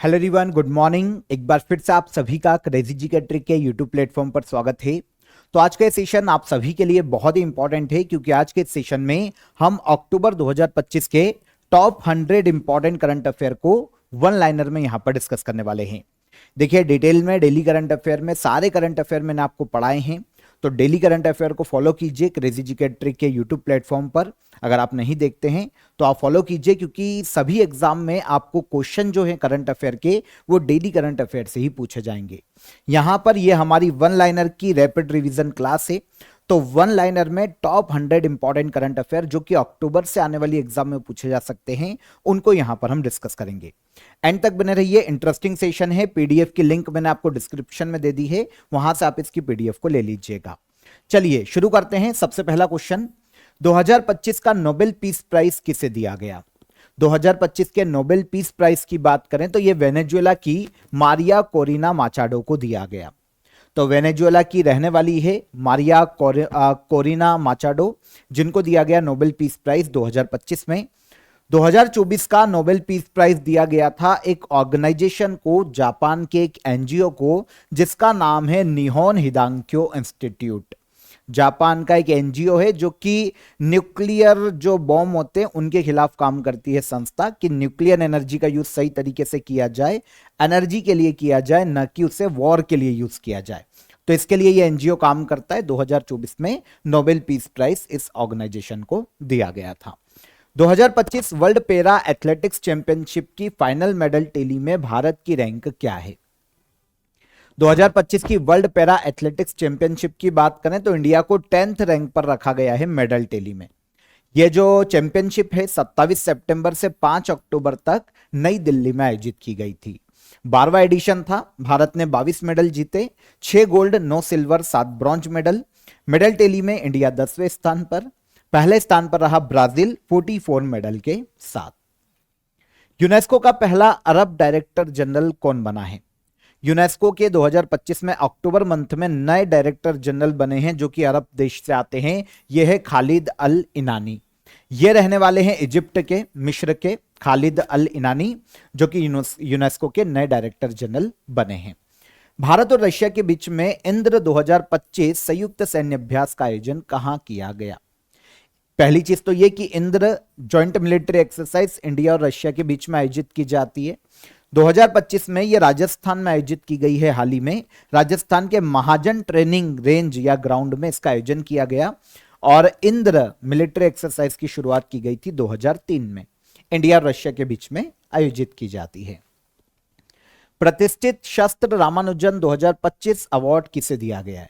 Hello everyone, good morning. एक बार फिर से आप सभी का क्रेजी जी के ट्रिक के यूट्यूब प्लेटफॉर्म पर स्वागत है। तो आज का सेशन आप सभी के लिए बहुत ही इंपॉर्टेंट है क्योंकि आज के सेशन में हम अक्टूबर 2025 के टॉप 100 इंपॉर्टेंट करंट अफेयर को वन लाइनर में यहां पर डिस्कस करने वाले हैं। देखिए, डिटेल में डेली करंट अफेयर में सारे करंट अफेयर मैंने आपको पढ़ाए हैं, तो डेली करंट अफेयर को फॉलो कीजिए क्रेजी जी के ट्रिक के यूट्यूब प्लेटफॉर्म पर। अगर आप नहीं देखते हैं तो आप फॉलो कीजिए, क्योंकि सभी एग्जाम में आपको क्वेश्चन जो है करंट अफेयर के वो डेली करंट अफेयर से ही पूछे जाएंगे। यहां पर ये हमारी वन लाइनर की रैपिड रिवीजन क्लास है। तो वन लाइनर में टॉप 100 इंपॉर्टेंट करंट अफेयर जो कि अक्टूबर से आने वाली एग्जाम में पूछे जा सकते हैं, उनको यहां पर हम डिस्कस करेंगे। एंड तक बने रहिए, इंटरेस्टिंग सेशन है। पीडीएफ की लिंक मैंने आपको डिस्क्रिप्शन में दे दी है, वहां से आप इसकी पीडीएफ को ले लीजिएगा। चलिए शुरू करते हैं। सबसे पहला क्वेश्चन, 2025 का नोबेल पीस प्राइज किसे दिया गया? 2025 के नोबेल पीस प्राइज की बात करें तो यह वेनेजुएला की मारिया कोरिना माचाडो को दिया गया। तो वेनेजुएला की रहने वाली है मारिया कोरिना माचाडो, जिनको दिया गया नोबेल पीस प्राइज 2025 में। 2024 का नोबेल पीस प्राइज दिया गया था एक ऑर्गेनाइजेशन को, जापान के एक एनजीओ को, जिसका नाम है निहोन हिदांक्यो इंस्टीट्यूट। जापान का एक एनजीओ है जो कि न्यूक्लियर जो बॉम्ब होते हैं उनके खिलाफ काम करती है संस्था, कि न्यूक्लियर एनर्जी का यूज सही तरीके से किया जाए, एनर्जी के लिए किया जाए, न कि उसे वॉर के लिए यूज किया जाए। तो इसके लिए ये एनजीओ काम करता है। 2024 में नोबेल पीस प्राइज इस ऑर्गेनाइजेशन को दिया गया था। 2025 वर्ल्ड पैरा एथलेटिक्स चैंपियनशिप की फाइनल मेडल टेली में भारत की रैंक क्या है? 2025 की वर्ल्ड पैरा एथलेटिक्स चैंपियनशिप की बात करें तो इंडिया को 10th रैंक पर रखा गया है मेडल टेली में। यह जो चैंपियनशिप है 27 सितंबर से 5 अक्टूबर तक नई दिल्ली में आयोजित की गई थी। 12वां एडिशन था। भारत ने 22 मेडल जीते, 6 gold, 9 silver, 7 bronze medal. Medal tally में इंडिया 10वें स्थान पर। पहले स्थान पर रहा ब्राजील 44 मेडल के साथ। यूनेस्को का पहला अरब डायरेक्टर जनरल कौन बना है? यूनेस्को के 2025 में अक्टूबर मंथ में नए डायरेक्टर जनरल बने हैं जो कि अरब देश से आते हैं। यह है खालिद अल इनानी। ये रहने वाले हैं इजिप्ट के, मिस्र के खालिद अल इनानी, जो कि यूनेस्को के नए डायरेक्टर जनरल बने हैं। भारत और रशिया के बीच में इंद्र 2025 संयुक्त सैन्य अभ्यास का आयोजन कहां किया गया? पहली चीज तो यह कि Indra joint military exercise India और रशिया के बीच में आयोजित की जाती है। 2025 में यह राजस्थान में आयोजित की गई है। हाल ही में राजस्थान के महाजन ट्रेनिंग रेंज या ग्राउंड में इसका आयोजन किया गया। और इंद्र मिलिट्री एक्सरसाइज की शुरुआत की गई थी 2003 में। इंडिया और रशिया के बीच में आयोजित की जाती है। प्रतिष्ठित शस्त्र रामानुजन 2025 अवार्ड किसे दिया गया है?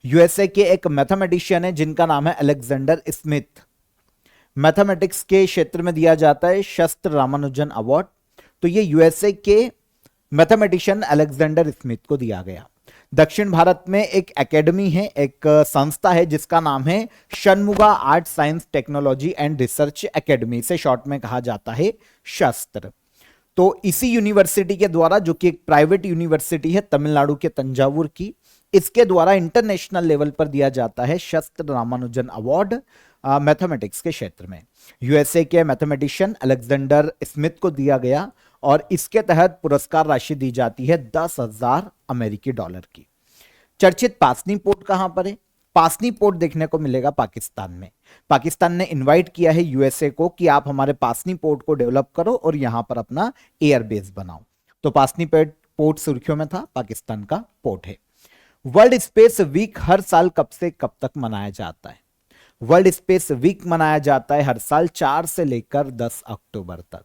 यूएसए के एक मैथमेटिशियन है जिनका नाम है अलेक्जेंडर स्मिथ। मैथमेटिक्स के क्षेत्र में दिया जाता है शस्त्र रामानुजन अवार्ड। तो ये यूएसए के मैथमेटिशियन अलेक्जेंडर स्मिथ को दिया गया। दक्षिण भारत में एक एकेडमी है, एक संस्था है जिसका नाम है Shanmuga art science technology and research academy, से शॉर्ट में कहा जाता है शस्त्र। तो इसी यूनिवर्सिटी के द्वारा, जो कि एक प्राइवेट यूनिवर्सिटी है तमिलनाडु के तंजावुर की, इसके द्वारा इंटरनेशनल लेवल पर दिया जाता है शस्त्र रामानुजन अवार्ड मैथमेटिक्स के क्षेत्र में। यूएसए के मैथमेटिशियन अलेक्जेंडर स्मिथ को दिया गया और इसके तहत पुरस्कार राशि दी जाती है 10,000 अमेरिकी डॉलर की। चर्चित पासनी पोर्ट कहां पर है? पासनी पोर्ट देखने को मिलेगा पाकिस्तान में। पाकिस्तान ने इनवाइट किया है यूएसए को कि आप हमारे पासनी पोर्ट को डेवलप करो और यहां पर अपना एयरबेस बनाओ। तो पासनी पोर्ट सुर्खियों में था, पाकिस्तान का पोर्ट है। वर्ल्ड स्पेस वीक हर साल कब से कब तक मनाया जाता है? वर्ल्ड स्पेस वीक मनाया जाता है हर साल 4 से लेकर 10 अक्टूबर तक।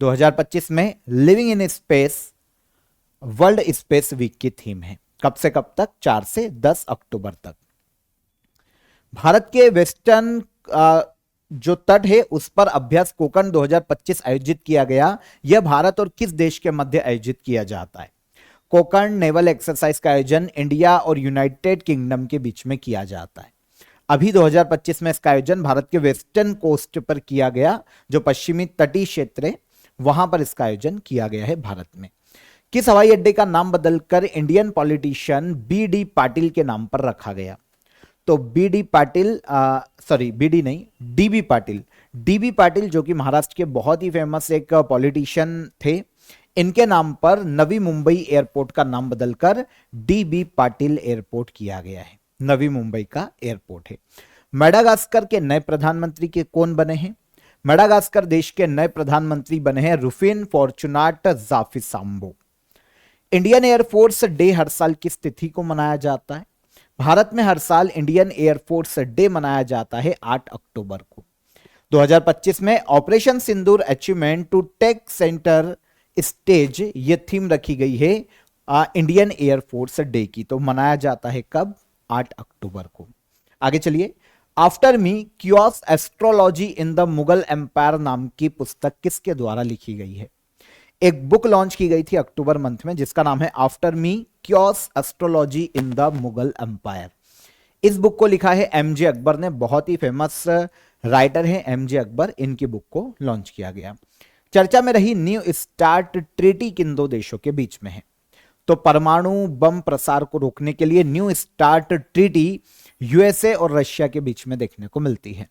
2025 में living in space world space week की थीम है। कब से कब तक? 4 से 10 अक्टूबर तक। भारत के वेस्टर्न जो तट है उस पर अभ्यास कोकण 2025 आयोजित किया गया। यह भारत और किस देश के मध्य आयोजित किया जाता है? कोकण नेवल एक्सरसाइज का आयोजन इंडिया और यूनाइटेड किंगडम के बीच में किया जाता है। अभी 2025 में इसका आयोजन भारत के वेस्टर्न कोस्ट पर किया गया, जो पश्चिमी तटीय क्षेत्र है, वहां पर इसका आयोजन किया गया है भारत में। किस हवाई अड्डे का नाम बदलकर इंडियन पॉलिटिशियन बी.डी. पाटिल के नाम पर रखा गया? तो बी.डी. Patil, sorry BD. नहीं, डी.बी. पाटिल। डी.बी. पाटिल जो कि महाराष्ट्र के बहुत ही फेमस एक पॉलिटिशियन थे, इनके नाम पर नवी मुंबई एयरपोर्ट का नाम बदलकर डीबी पाटिल एयरपोर्ट किया गया है। नवी मुंबई का एयरपोर्ट है। मेडागास्कर के नए प्रधानमंत्री के कौन बने हैं? मेडागास्कर देश के नए प्रधानमंत्री बने हैं रुफिन फॉर्चुनाट जाफिसाम्बो। इंडियन एयरफोर्स डे हर साल किस तिथि को मनाया जाता है? भारत में हर साल इंडियन एयरफोर्स डे मनाया जाता है 8 अक्टूबर को। 2025 में operation Sindoor achievement to take centre stage ये थीम रखी गई है इंडियन एयरफोर्स डे की। तो मनाया जाता है कब? 8 अक्टूबर को। आगे चलिए। After me chaos astrology in the Mughal empire नाम की पुस्तक किसके द्वारा लिखी गई है? एक बुक लॉन्च की गई थी अक्टूबर मंथ में जिसका नाम है after me chaos astrology in the Mughal empire. इस बुक को लिखा है एमजे अकबर ने। बहुत ही फेमस राइटर हैं एमजे अकबर। इनकी बुक को लॉन्च किया गया। चर्चा में रही न्यू स्टार्ट ट्रीटी किन दो देशों के बीच में है? तो परमाणु बम प्रसार को रोकने के लिए न्यू स्टार्ट ट्रीटी यूएसए और रशिया के बीच में देखने को मिलती है।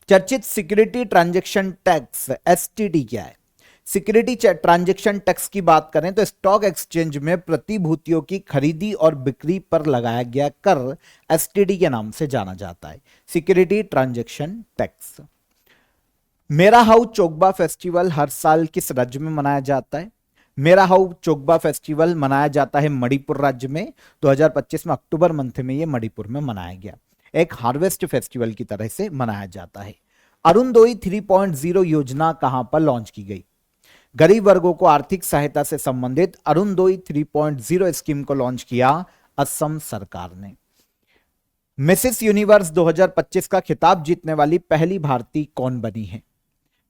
चर्चित सिक्योरिटी ट्रांजैक्शन टैक्स एसटीटी क्या है? सिक्योरिटी ट्रांजैक्शन टैक्स की बात करें तो स्टॉक एक्सचेंज में प्रतिभूतियों की खरीदी और बिक्री पर लगाया गया कर एसटीटी के नाम से जाना जाता है। Security transaction tax. मेरा हाउ चोकबा फेस्टिवल हर साल किस राज्य में मनाया जाता है? मेरा हाउ चोकबा फेस्टिवल मनाया जाता है मणिपुर राज्य में। 2025 में अक्टूबर मंथ में यह मणिपुर में मनाया गया। एक हार्वेस्ट फेस्टिवल की तरह से मनाया जाता है। अरुणोदय 3.0 योजना कहां पर लॉन्च की गई? गरीब वर्गों को आर्थिक सहायता से संबंधित अरुणोदय 3.0 स्कीम को लॉन्च किया असम सरकार ने। मिसेस यूनिवर्स 2025 का खिताब जीतने वाली पहली भारतीय कौन बनी है?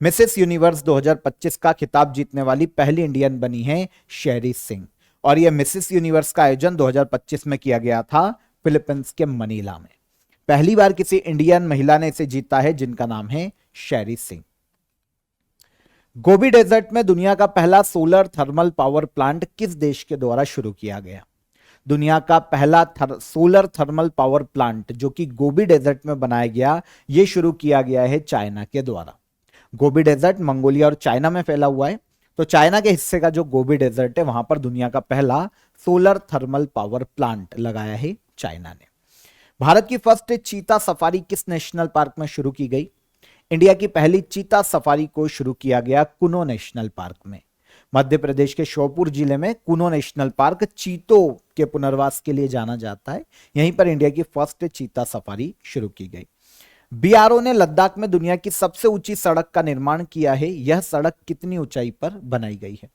मिसेस यूनिवर्स 2025 का खिताब जीतने वाली पहली इंडियन बनी है शेरी सिंह। और यह मिसेस यूनिवर्स का आयोजन 2025 में किया गया था फिलीपींस के मनीला में। पहली बार किसी इंडियन महिला ने इसे जीता है जिनका नाम है शेरी सिंह। गोबी डेजर्ट में दुनिया का पहला सोलर थर्मल पावर प्लांट किस देश के द्वारा शुरू किया गया? दुनिया का पहला सोलर थर्मल पावर प्लांट जो कि गोबी डेजर्ट में बनाया गया, यह शुरू किया गया है चाइना के द्वारा। गोबी डेजर्ट मंगोलिया और चाइना में फैला हुआ है। तो चाइना के हिस्से का जो गोबी डेजर्ट है वहां पर दुनिया का पहला सोलर थर्मल पावर प्लांट लगाया है चाइना ने। भारत की फर्स्ट चीता सफारी किस नेशनल पार्क में शुरू की गई? इंडिया की पहली चीता सफारी को शुरू किया गया कुनो नेशनल पार्क में। मध्य प्रदेश के श्योपुर जिले में कुनो नेशनल पार्क चीतों के पुनर्वास के लिए जाना जाता है। यहीं पर इंडिया की फर्स्ट चीता सफारी शुरू की गई। बीआरओ ने लद्दाख में दुनिया की सबसे ऊंची सड़क का निर्माण किया है। यह सड़क कितनी ऊंचाई पर बनाई गई है?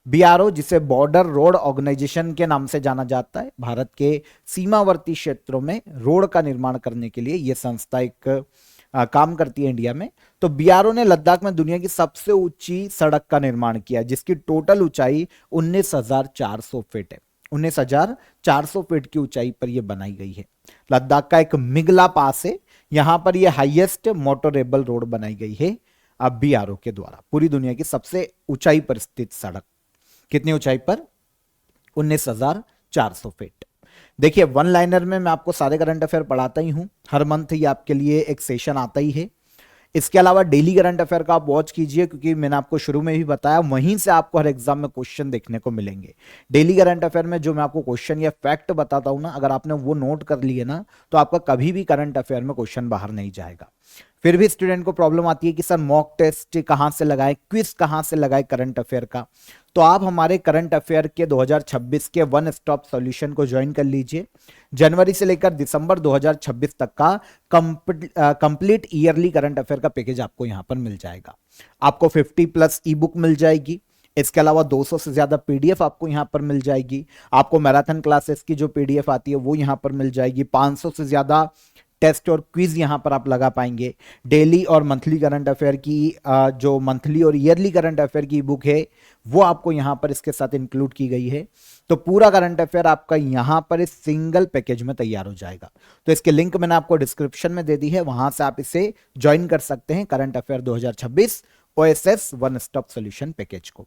बीआरओ, जिसे बॉर्डर रोड ऑर्गेनाइजेशन के नाम से जाना जाता है, भारत के सीमावर्ती क्षेत्रों में रोड का निर्माण करने के लिए यह संस्था एक काम करती है इंडिया में। तो बीआरओ ने लद्दाख में दुनिया की सबसे ऊंची सड़क का निर्माण किया जिसकी टोटल ऊंचाई 19,400 फीट है। 19,400 फीट की ऊंचाई पर यह बनाई गई है। लद्दाख का एक मिगला पास है, यहां पर यह हाईएस्ट मोटोरेबल रोड बनाई गई है अब बीआरओ के द्वारा। पूरी दुनिया की सबसे ऊंचाई पर स्थित सड़क। कितनी ऊंचाई पर? 19,400 फीट। देखिए, वन लाइनर में मैं आपको सारे करंट अफेयर पढ़ाता ही हूं। हर मंथ ये आपके लिए एक सेशन आता ही है। इसके अलावा डेली करंट अफेयर का आप वॉच कीजिए क्योंकि मैंने आपको शुरू में भी बताया वहीं से आपको हर एग्जाम में क्वेश्चन देखने को मिलेंगे। डेली करंट अफेयर में जो मैं आपको क्वेश्चन या फैक्ट बताता हूं ना, अगर आपने वो नोट कर लिए ना तो आपका कभी भी करंट अफेयर में क्वेश्चन बाहर नहीं जाएगा। फिर भी स्टूडेंट को प्रॉब्लम आती है कि सर मॉक टेस्ट कहां से लगाए, क्विज कहां से लगाए करंट अफेयर का। तो आप हमारे करंट अफेयर के 2026 के वन स्टॉप सॉल्यूशन को ज्वाइन कर लीजिए। जनवरी से लेकर दिसंबर 2026 तक का कंप्लीट ईयरली करंट अफेयर का पैकेज आपको यहां पर मिल जाएगा। आपको 50+ ई बुक मिल जाएगी। इसके अलावा 200 से ज्यादा पीडीएफ आपको यहां पर मिल जाएगी। आपको मैराथन क्लासेस की जो पीडीएफ आती है वो यहां पर मिल जाएगी। 500 से ज्यादा टेस्ट और क्विज यहां पर आप लगा पाएंगे। डेली और मंथली करंट अफेयर की जो मंथली और ईयरली करंट अफेयर की बुक है वो आपको यहां पर इसके साथ इंक्लूड की गई है। तो पूरा करंट अफेयर आपका यहां पर इस सिंगल पैकेज में तैयार हो जाएगा। तो इसके लिंक मैंने आपको डिस्क्रिप्शन में दे दी है, वहां से आप इसे ज्वाइन कर सकते हैं current affair 2026 OSS one stop solution package को।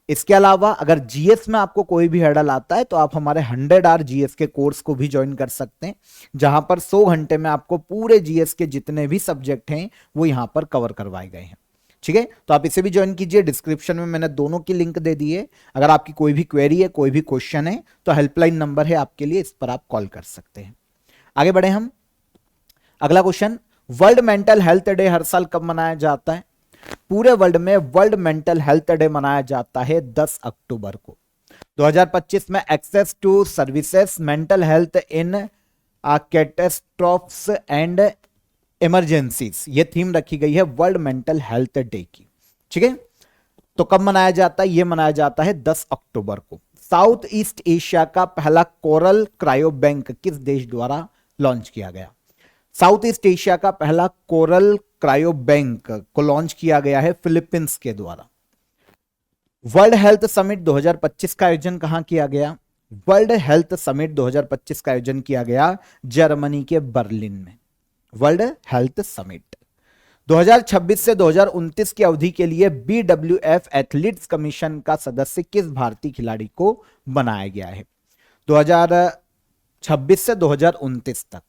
इसके अलावा अगर जीएस में आपको कोई भी हर्डल आता है तो आप हमारे 100 आवर जीएस के कोर्स को भी ज्वाइन कर सकते हैं, जहां पर 100 घंटे में आपको पूरे जीएस के जितने भी सब्जेक्ट हैं वो यहां पर कवर करवाए गए हैं। ठीक है, तो आप इसे भी ज्वाइन कीजिए। डिस्क्रिप्शन में मैंने दोनों की लिंक दे दी है। अगर आपकी कोई भी क्वेरी है, कोई भी क्वेश्चन है, तो हेल्पलाइन नंबर है आपके लिए, इस पर आप कॉल कर सकते हैं। आगे बढ़े हम। अगला question, world mental health day हर साल कब मनाया जाता है? पूरे वर्ल्ड में वर्ल्ड मेंटल हेल्थ डे मनाया जाता है 10 अक्टूबर को। 2025 में access to services mental health in catastrophes and emergencies, ये थीम रखी गई है वर्ल्ड मेंटल हेल्थ डे की। ठीक है, तो कब मनाया जाता है? ये मनाया जाता है 10 अक्टूबर को। साउथ ईस्ट एशिया का पहला कोरल क्रायो बैंक किस देश द्वारा लॉन्च किया गया? साउथ ईस्ट एशिया का पहला कोरल क्रायो बैंक को लॉन्च किया गया है फिलीपींस के द्वारा। वर्ल्ड हेल्थ समिट 2025 का आयोजन कहां किया गया? वर्ल्ड हेल्थ समिट 2025 का आयोजन किया गया जर्मनी के बर्लिन में। वर्ल्ड हेल्थ समिट 2026 से 2029 की अवधि के लिए BWF एथलीट्स कमीशन का सदस्य किस भारतीय खिलाड़ी को बनाया गया है? 2026 से 2029 तक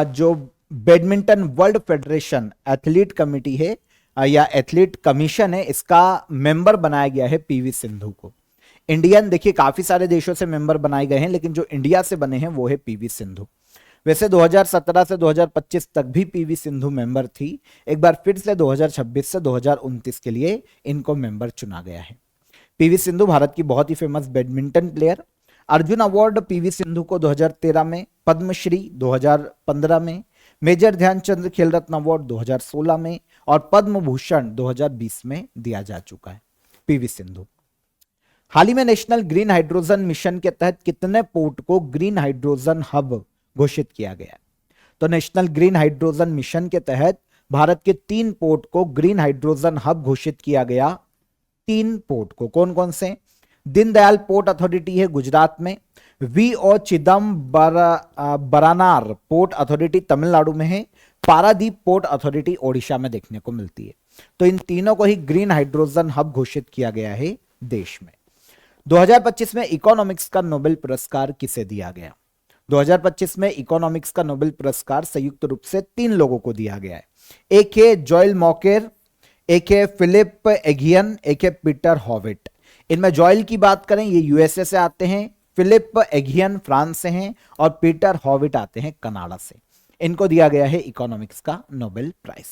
जो badminton world federation athlete committee है या एथलीट कमीशन है, इसका मेंबर बनाया गया है पीवी सिंधु को। इंडियन, देखिए काफी सारे देशों से मेंबर बनाए गए हैं, लेकिन जो इंडिया से बने हैं वो है पीवी सिंधु। वैसे 2017 से 2025 तक भी पीवी सिंधु मेंबर थी, एक बार फिर से 2026 से 2029 के लिए इनको मेंबर चुना गया है। पीवी सिंधु भारत की बहुत ही famous badminton player. Arjun award PV Sindhu को 2013 में, पद्मश्री 2015 में, मेजर ध्यानचंद खेल रत्न अवार्ड 2016 में और पद्म भूषण 2020 में दिया जा चुका है पीवी सिंधु। हाल ही में नेशनल ग्रीन हाइड्रोजन मिशन के तहत कितने पोर्ट को ग्रीन हाइड्रोजन हब घोषित किया गया? तो नेशनल ग्रीन हाइड्रोजन मिशन के तहत भारत के 3 पोर्ट को ग्रीन हाइड्रोजन हब घोषित किया गया। 3 पोर्ट को, कौन कौन से? दीनदयाल पोर्ट अथॉरिटी है गुजरात में, VO Chidambaranar port authority Tamil Nadu में है, पारादीप पोर्ट अथॉरिटी ओडिशा में देखने को मिलती है। तो इन तीनों को ही ग्रीन हाइड्रोजन हब घोषित किया गया है देश में। 2025 में इकोनॉमिक्स का नोबेल पुरस्कार किसे दिया गया? 2025 में इकोनॉमिक्स का नोबेल पुरस्कार संयुक्त रूप से 3 लोगों को दिया गया है। एक है जोएल मॉकेर, एक है फिलिप एगियन, एक है पीटर हॉविट। इनमें जोएल की बात करें, ये यूएसए से आते हैं, फिलिप एगियन फ्रांस से हैं और पीटर हॉविट आते हैं कनाडा से। इनको दिया गया है इकोनॉमिक्स का नोबेल प्राइज।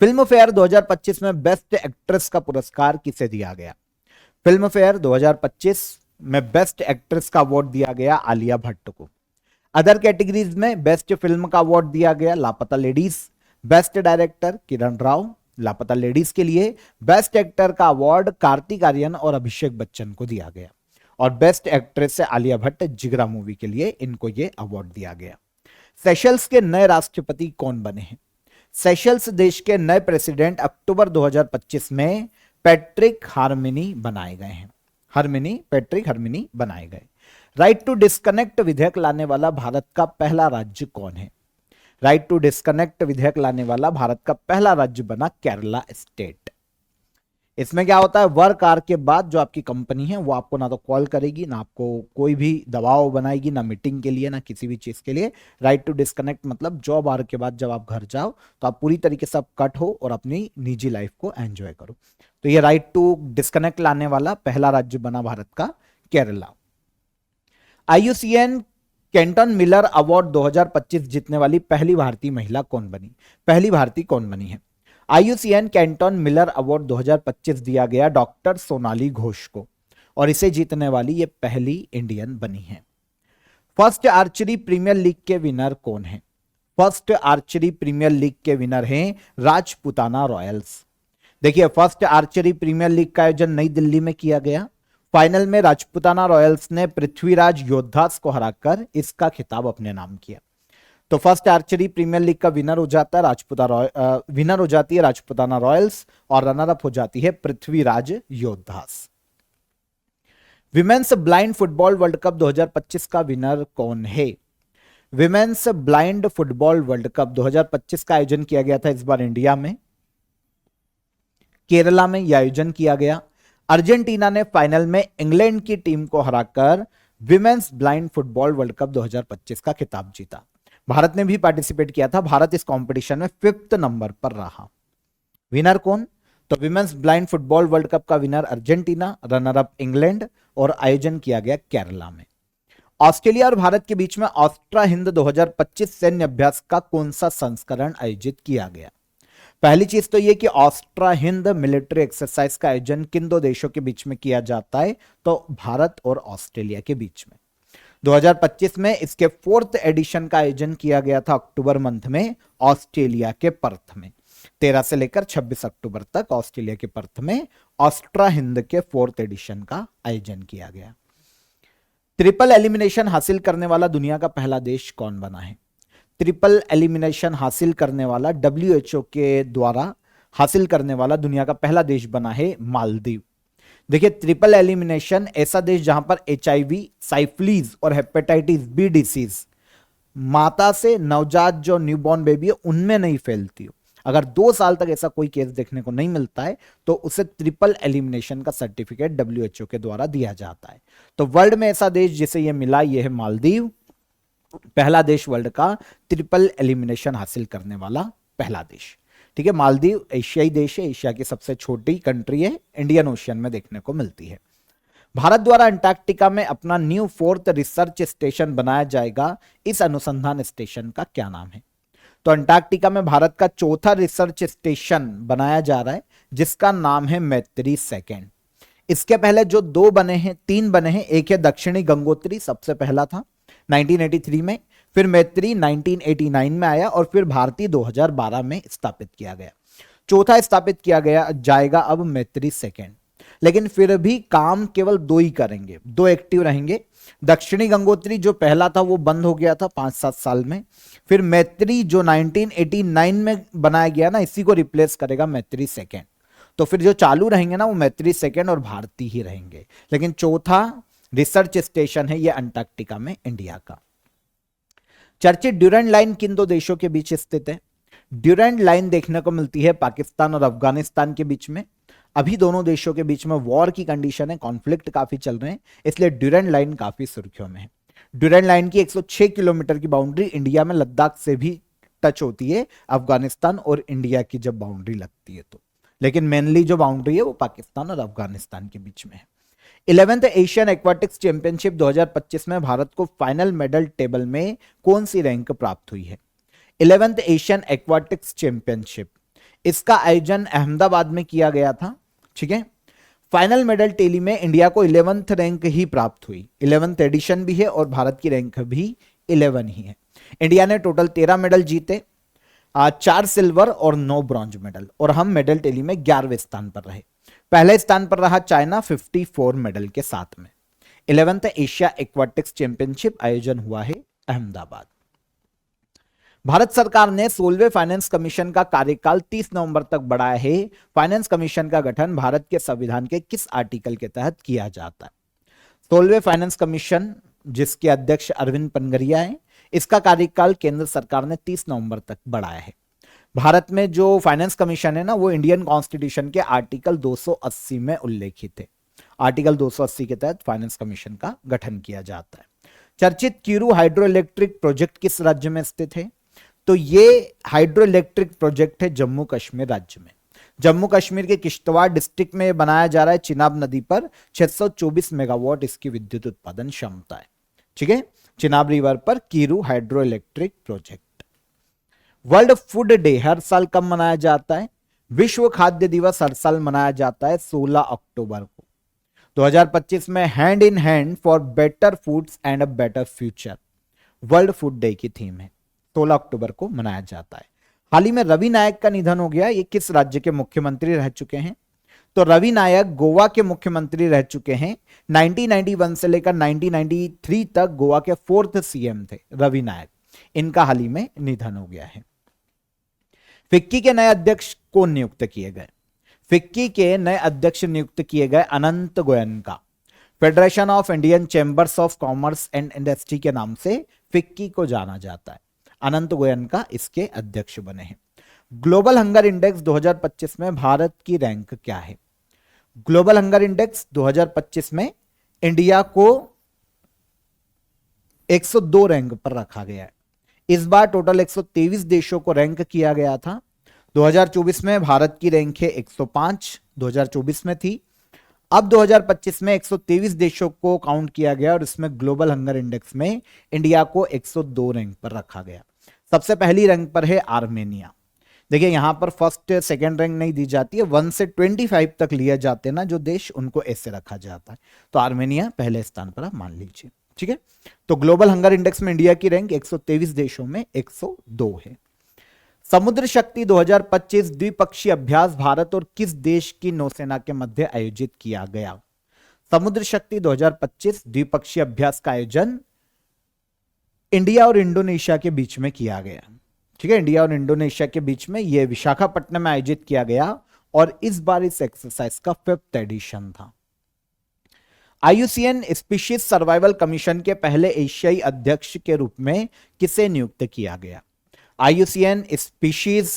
फिल्म फेयर 2025 में बेस्ट एक्ट्रेस का पुरस्कार किसे दिया गया? फिल्म फेयर 2025 में बेस्ट एक्ट्रेस का अवार्ड दिया गया आलिया भट्ट को। अदर कैटेगरीज में बेस्ट फिल्म का अवार्ड दिया गया लापता ladies, best director Kiran Rao लापता लेडीज के लिए, बेस्ट एक्टर का अवार्ड कार्तिक आर्यन और अभिषेक बच्चन को दिया गया और बेस्ट एक्ट्रेस से आलिया भट्ट जिगरा मूवी के लिए इनको ये अवार्ड दिया गया। सेशल्स के नए राष्ट्रपति कौन बने हैं? सेशल्स देश के नए प्रेसिडेंट अक्टूबर 2025 में पैट्रिक हार्मिनी बनाए गए हैं। पैट्रिक हार्मिनी बनाए गए। राइट टू डिस्कनेक्ट विधेयक लाने वाला भारत का पहला राज्य कौन है? राइट टू डिस्कनेक्ट विधेयक लाने वाला भारत का पहला राज्य बना केरला स्टेट। इसमें क्या होता है, वर्क आवर के बाद जो आपकी कंपनी है वो आपको ना तो कॉल करेगी, ना आपको कोई भी दबाव बनाएगी, ना मीटिंग के लिए, ना किसी भी चीज के लिए। राइट टू डिस्कनेक्ट मतलब जॉब आवर के बाद जब आप घर जाओ तो आप पूरी तरीके से कट हो और अपनी निजी लाइफ को एंजॉय करो। तो ये राइट टू डिस्कनेक्ट लाने वाला पहला राज्य बना भारत का Kerala. IUCN Canton Miller award 2025 जीतने वाली पहली भारतीय महिला कौन बनी? पहली भारतीय कौन बनी है? IUCN कैंटन मिलर अवार्ड 2025 दिया गया डॉक्टर सोनाली घोष को और इसे जीतने वाली ये पहली इंडियन बनी है। फर्स्ट आर्चरी प्रीमियर लीग के विनर कौन है? फर्स्ट आर्चरी प्रीमियर लीग के विनर हैं राजपुताना रॉयल्स। देखिए, फर्स्ट आर्चरी प्रीमियर लीग का आयोजन नई दिल्ली में किया गया। फाइनल में राजपुताना रॉयल्स ने पृथ्वीराज योद्धास को हराकर इसका खिताब अपने नाम किया। तो फर्स्ट आर्चरी प्रीमियर लीग का विनर हो जाता है विनर हो जाती है राजपुताना रॉयल्स और रनर अप हो जाती है पृथ्वीराज योद्धास। Women's blind football world cup 2025 का विनर कौन है? Women's blind football world cup 2025 का आयोजन किया गया था इस बार इंडिया में, केरला में यह आयोजन किया गया। अर्जेंटीना ने फाइनल में इंग्लैंड की टीम को हराकर women's blind football world cup 2025 का खिताब जीता। भारत ने भी पार्टिसिपेट किया था। भारत इस कंपटीशन में 5th नंबर पर रहा। विनर कौन? तो women's blind football world cup का winner Argentina, runner up England और आयोजन किया गया केरला में। ऑस्ट्रेलिया और भारत के बीच में ऑस्ट्रा हिंद 2025 सैन्य अभ्यास का कौन सा संस्करण आयोजित किया गया? पहली चीज तो यह कि ऑस्ट्रा हिंद मिलिट्री एक्सरसाइज का आयोजन किन दो देशों के बीच में किया जाता है? तो भारत और ऑस्ट्रेलिया के बीच में। 2025 में इसके 4th एडिशन का आयोजन किया गया था अक्टूबर मंथ में ऑस्ट्रेलिया के पर्थ में। 13 से लेकर 26 अक्टूबर तक ऑस्ट्रेलिया के पर्थ में ऑस्ट्रा हिंद के 4th एडिशन का आयोजन किया गया। ट्रिपल एलिमिनेशन हासिल करने वाला दुनिया का पहला देश कौन बना है? ट्रिपल एलिमिनेशन हासिल करने वाला WHO के द्वारा हासिल करने वाला दुनिया का पहला देश बना है मालदीव। देखिए, ट्रिपल एलिमिनेशन ऐसा देश जहां पर HIV, साइफिलीज और हेपेटाइटिस बी डिसीज माता से नवजात जो न्यूबॉर्न बेबी है उनमें नहीं फैलती हो, अगर 2 साल तक ऐसा कोई केस देखने को नहीं मिलता है तो उसे ट्रिपल एलिमिनेशन का सर्टिफिकेट WHO के द्वारा दिया जाता है। तो वर्ल्ड में ऐसा देश जिसे यह मिला, यह है मालदीव, पहला देश वर्ल्ड का ट्रिपल एलिमिनेशन हासिल करने वाला पहला देश। ठीक है, मालदीव एशियाई देश है, एशिया की सबसे छोटी कंट्री है, इंडियन ओशियन में देखने को मिलती है। भारत द्वारा अंटार्कटिका में अपना न्यू 4th रिसर्च स्टेशन बनाया जाएगा, इस अनुसंधान स्टेशन का क्या नाम है? तो अंटार्कटिका में भारत का 4था रिसर्च स्टेशन बनाया जा रहा है जिसका नाम है मैत्री सेकेंड। इसके पहले जो 2 बने हैं, 3 बने हैं, एक है दक्षिणी गंगोत्री, सबसे पहला था 1983 में, फिर मैत्री 1989 में आया और फिर भारती 2012 में स्थापित किया गया। चौथा स्थापित किया गया जाएगा अब मैत्री सेकेंड, लेकिन फिर भी काम केवल 2 ही करेंगे, 2 एक्टिव रहेंगे। दक्षिणी गंगोत्री जो पहला था वो बंद हो गया था 5-7 साल में, फिर मैत्री जो 1989 में बनाया गया ना, इसी को रिप्लेस करेगा मैत्री सेकेंड। तो फिर जो चालू रहेंगे ना वो मैत्री सेकेंड और भारती ही रहेंगे, लेकिन चौथा रिसर्च स्टेशन है ये अंटार्कटिका में इंडिया का। चर्चित ड्यूरेंट लाइन किन 2 देशों के बीच स्थित है? ड्यूरेंट लाइन देखने को मिलती है पाकिस्तान और अफगानिस्तान के बीच में। अभी दोनों देशों के बीच में वॉर की कंडीशन है, कॉन्फ्लिक्ट काफी चल रहे हैं, इसलिए ड्यूरेंट लाइन काफी सुर्खियों में है। ड्यूरेंट लाइन की 106 किलोमीटर की बाउंड्री इंडिया में लद्दाख से भी टच होती है, अफगानिस्तान और इंडिया की जब बाउंड्री लगती है तो, लेकिन मेनली जो बाउंड्री है वो पाकिस्तान और अफगानिस्तान के बीच में है। 11th एशियन एक्वाटिक्स चैंपियनशिप 2025 में भारत को फाइनल मेडल टेबल में कौन सी रैंक प्राप्त हुई है? 11th एशियन एक्वाटिक्स चैंपियनशिप, इसका आयोजन अहमदाबाद में किया गया था। ठीक है, फाइनल मेडल टेली में इंडिया को 11th रैंक ही प्राप्त हुई, 11th एडिशन भी है और भारत की रैंक भी 11 ही है। इंडिया ने टोटल 13 मेडल जीते, 4 सिल्वर और 9 ब्रॉन्ज मेडल, और हम मेडल टेली में 11वें स्थान पर रहे। पहले स्थान पर रहा चाइना 54 मेडल के साथ में। 11th एशिया एक्वाटिक्स चैंपियनशिप आयोजन हुआ है अहमदाबाद। भारत सरकार ने 16वें फाइनेंस कमीशन का कार्यकाल 30 नवंबर तक बढ़ाया है। फाइनेंस कमीशन का गठन भारत के संविधान के किस आर्टिकल के तहत किया जाता है? 16वें फाइनेंस कमीशन जिसके अध्यक्ष अरविंद पनगरिया हैं, इसका कार्यकाल केंद्र सरकार ने 30 नवंबर तक बढ़ाया है। भारत में जो फाइनेंस कमीशन है ना वो इंडियन कॉन्स्टिट्यूशन के आर्टिकल 280 में उल्लेखित है। आर्टिकल 280 के तहत फाइनेंस कमीशन का गठन किया जाता है। चर्चित कीरू हाइड्रो इलेक्ट्रिक प्रोजेक्ट किस राज्य में स्थित है? तो ये हाइड्रो इलेक्ट्रिक प्रोजेक्ट है जम्मू कश्मीर राज्य में। जम्मू कश्मीर के किश्तवाड़ डिस्ट्रिक्ट में बनाया जा रहा है, चिनाब नदी पर 624 मेगावाट इसकी विद्युत उत्पादन क्षमता है। ठीक है, चिनाब रिवर पर Kiru hydro electric project. World food day हर साल कब मनाया जाता है? विश्व खाद्य दिवस हर साल मनाया जाता है 16 अक्टूबर को। 2025 में hand in hand for better foods and a better future world food day की थीम है, 16 अक्टूबर को मनाया जाता है। हाल ही में रवि नायक का निधन हो गया, ये किस राज्य के मुख्यमंत्री रह चुके हैं? तो रवि नायक गोवा के मुख्यमंत्री रह चुके हैं। 1991 से लेकर 1993 तक गोवा के 4th CM थे रवि नायक, इनका हाल ही में निधन हो गया है। फिक्की के नए अध्यक्ष कौन नियुक्त किए गए? फिक्की के नए अध्यक्ष नियुक्त किए गए Anant Goenka. Federation of Indian chambers of commerce and industry के नाम से फिक्की को जाना जाता है। अनंत गोयनका इसके अध्यक्ष बने हैं। ग्लोबल हंगर इंडेक्स 2025 में भारत की रैंक क्या है? ग्लोबल हंगर इंडेक्स 2025 में इंडिया को 102 रैंक पर रखा गया है। इस बार टोटल 123 देशों को रैंक किया गया था। 2024 में भारत की रैंक है 105, 2024 में थी। अब 2025 में 123 देशों को काउंट किया गया और इसमें ग्लोबल हंगर इंडेक्स में इंडिया को 102 रैंक पर रखा गया। सबसे पहली रैंक पर है आर्मेनिया। देखिए यहां पर फर्स्ट सेकंड रैंक नहीं दी जाती है, 1 से 25 तक लिए जाते हैं ना जो देश, उनको ऐसे रखा जाता है। तो आर्मेनिया पहले स्थान पर आप मान लीजिए, ठीक है। तो ग्लोबल हंगर इंडेक्स में इंडिया की रैंक 123 देशों में 102 है। समुद्र शक्ति 2025 द्विपक्षीय अभ्यास भारत और किस देश की नौसेना के मध्य आयोजित किया गया? समुद्र शक्ति 2025 द्विपक्षीय अभ्यास का आयोजन इंडिया और इंडोनेशिया के बीच में किया गया, ठीक है। इंडिया और इंडोनेशिया के बीच में यह विशाखापट्टनम में आयोजित किया गया और इस बार इस एक्सरसाइज का 5th एडिशन था। आईयूसीएन स्पीशीज सर्वाइवल कमीशन के पहले एशियाई अध्यक्ष के रूप में किसे नियुक्त किया गया? आईयूसीएन स्पीशीज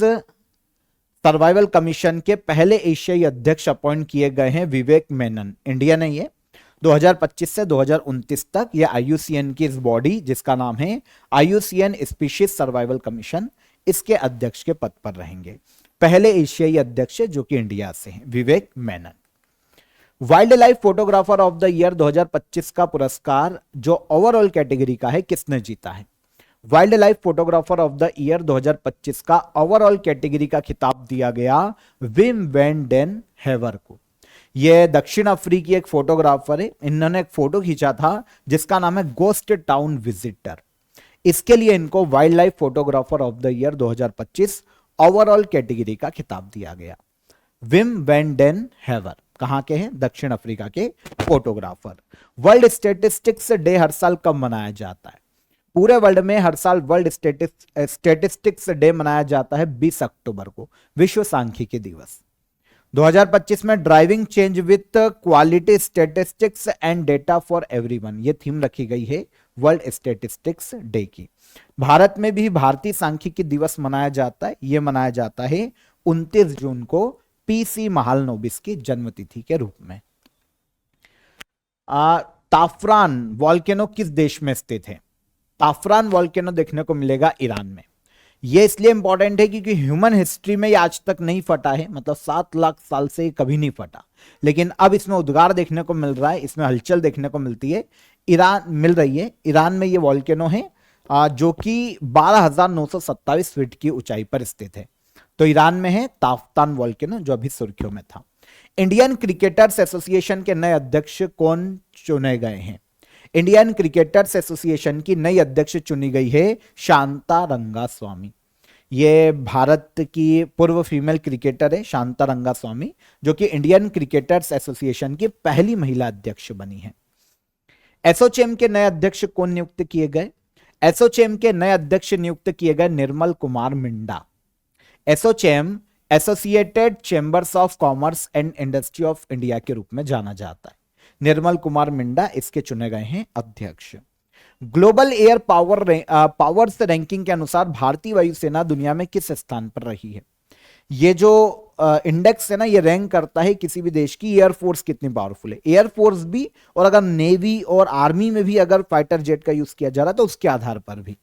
सर्वाइवल कमीशन के पहले एशियाई अध्यक्ष अपॉइंट किए गए हैं विवेक मेनन, इंडिया ने ये 2025 से 2029 तक ये आईयूसीएन की इस बॉडी जिसका नाम है आईयूसीएन स्पीशीज सर्वाइवल कमीशन, इसके अध्यक्ष के पद पर रहेंगे। पहले एशियाई अध्यक्ष जो कि इंडिया से हैं, Vivek Menon. Wild life photographer of the year 2025 का पुरस्कार जो ओवरऑल कैटेगरी का है किसने जीता है? Wild life photographer of the year 2025 का ओवरऑल कैटेगरी का खिताब दिया गया विम वैन डेन हेवर को। यह दक्षिण अफ्रीकी एक फोटोग्राफर है, इन्होंने एक फोटो खींचा था जिसका नाम है गोस्ट टाउन विजिटर। इसके लिए इनको wild life photographer of the year 2025 overall category का खिताब दिया गया। विम वैन डेन हेवर कहां के हैं? दक्षिण अफ्रीका के फोटोग्राफर। वर्ल्ड स्टैटिस्टिक्स डे हर साल कब मनाया जाता है? पूरे वर्ल्ड में हर साल वर्ल्ड स्टैटिस्टिक्स डे मनाया जाता है 20 अक्टूबर को, विश्व सांख्यिकी दिवस। 2025 में driving change with quality statistics and data for everyone, ये थीम रखी गई है वर्ल्ड स्टैटिस्टिक्स डे की। भारत में भी भारतीय सांख्यिकी दिवस मनाया जाता है, यह मनाया जाता है 29 जून को पीसी महालनोबिस की जन्मतिथि के रूप में। ताफरान वॉल्केनो किस देश में स्थित है? ताफरान वॉल्केनो देखने को मिलेगा ईरान में। यह इसलिए इंपॉर्टेंट है क्योंकि ह्यूमन हिस्ट्री में यह आज तक नहीं फटा है, मतलब 7 लाख साल से कभी नहीं फटा, लेकिन अब इसमें उद्गार देखने को मिल रहा है, इसमें हलचल देखने को मिलती है, मिल रही है। ईरान में यह वॉल्केनो है जो कि 12,927 फीट की ऊंचाई पर स्थित है। तो ईरान में है ताफ्तान वॉल्केनो जो अभी सुर्खियों में था। इंडियन क्रिकेटर्स एसोसिएशन के नए अध्यक्ष कौन चुने गए हैं? इंडियन क्रिकेटर्स एसोसिएशन की नई अध्यक्ष चुनी गई है शांता रंगास्वामी। ये भारत की पूर्व फीमेल क्रिकेटर है शांता रंगास्वामी, जो कि इंडियन क्रिकेटर्स एसोसिएशन की पहली महिला अध्यक्ष बनी है। एसोचैम के नए अध्यक्ष कौन नियुक्त किए गए? एसोचैम के नए अध्यक्ष नियुक्त किए गए Nirmal Kumar Minda. ASSOCHAM associated chambers of commerce and industry of India के रूप में जाना जाता है। निर्मल कुमार मिंडा इसके चुने गए हैं अध्यक्ष। ग्लोबल एयर पावर्स रैंकिंग के अनुसार भारतीय वायुसेना दुनिया में किस स्थान पर रही है? ये जो इंडेक्स है ना, ये रैंक करता है किसी भी देश की एयरफोर्स कितनी पावरफुल है। एयरफोर्स भी और अगर नेवी और आर्मी में भी अगर फाइटर जेट का यूज किया जा रहा है तो उसके आधार पर भी।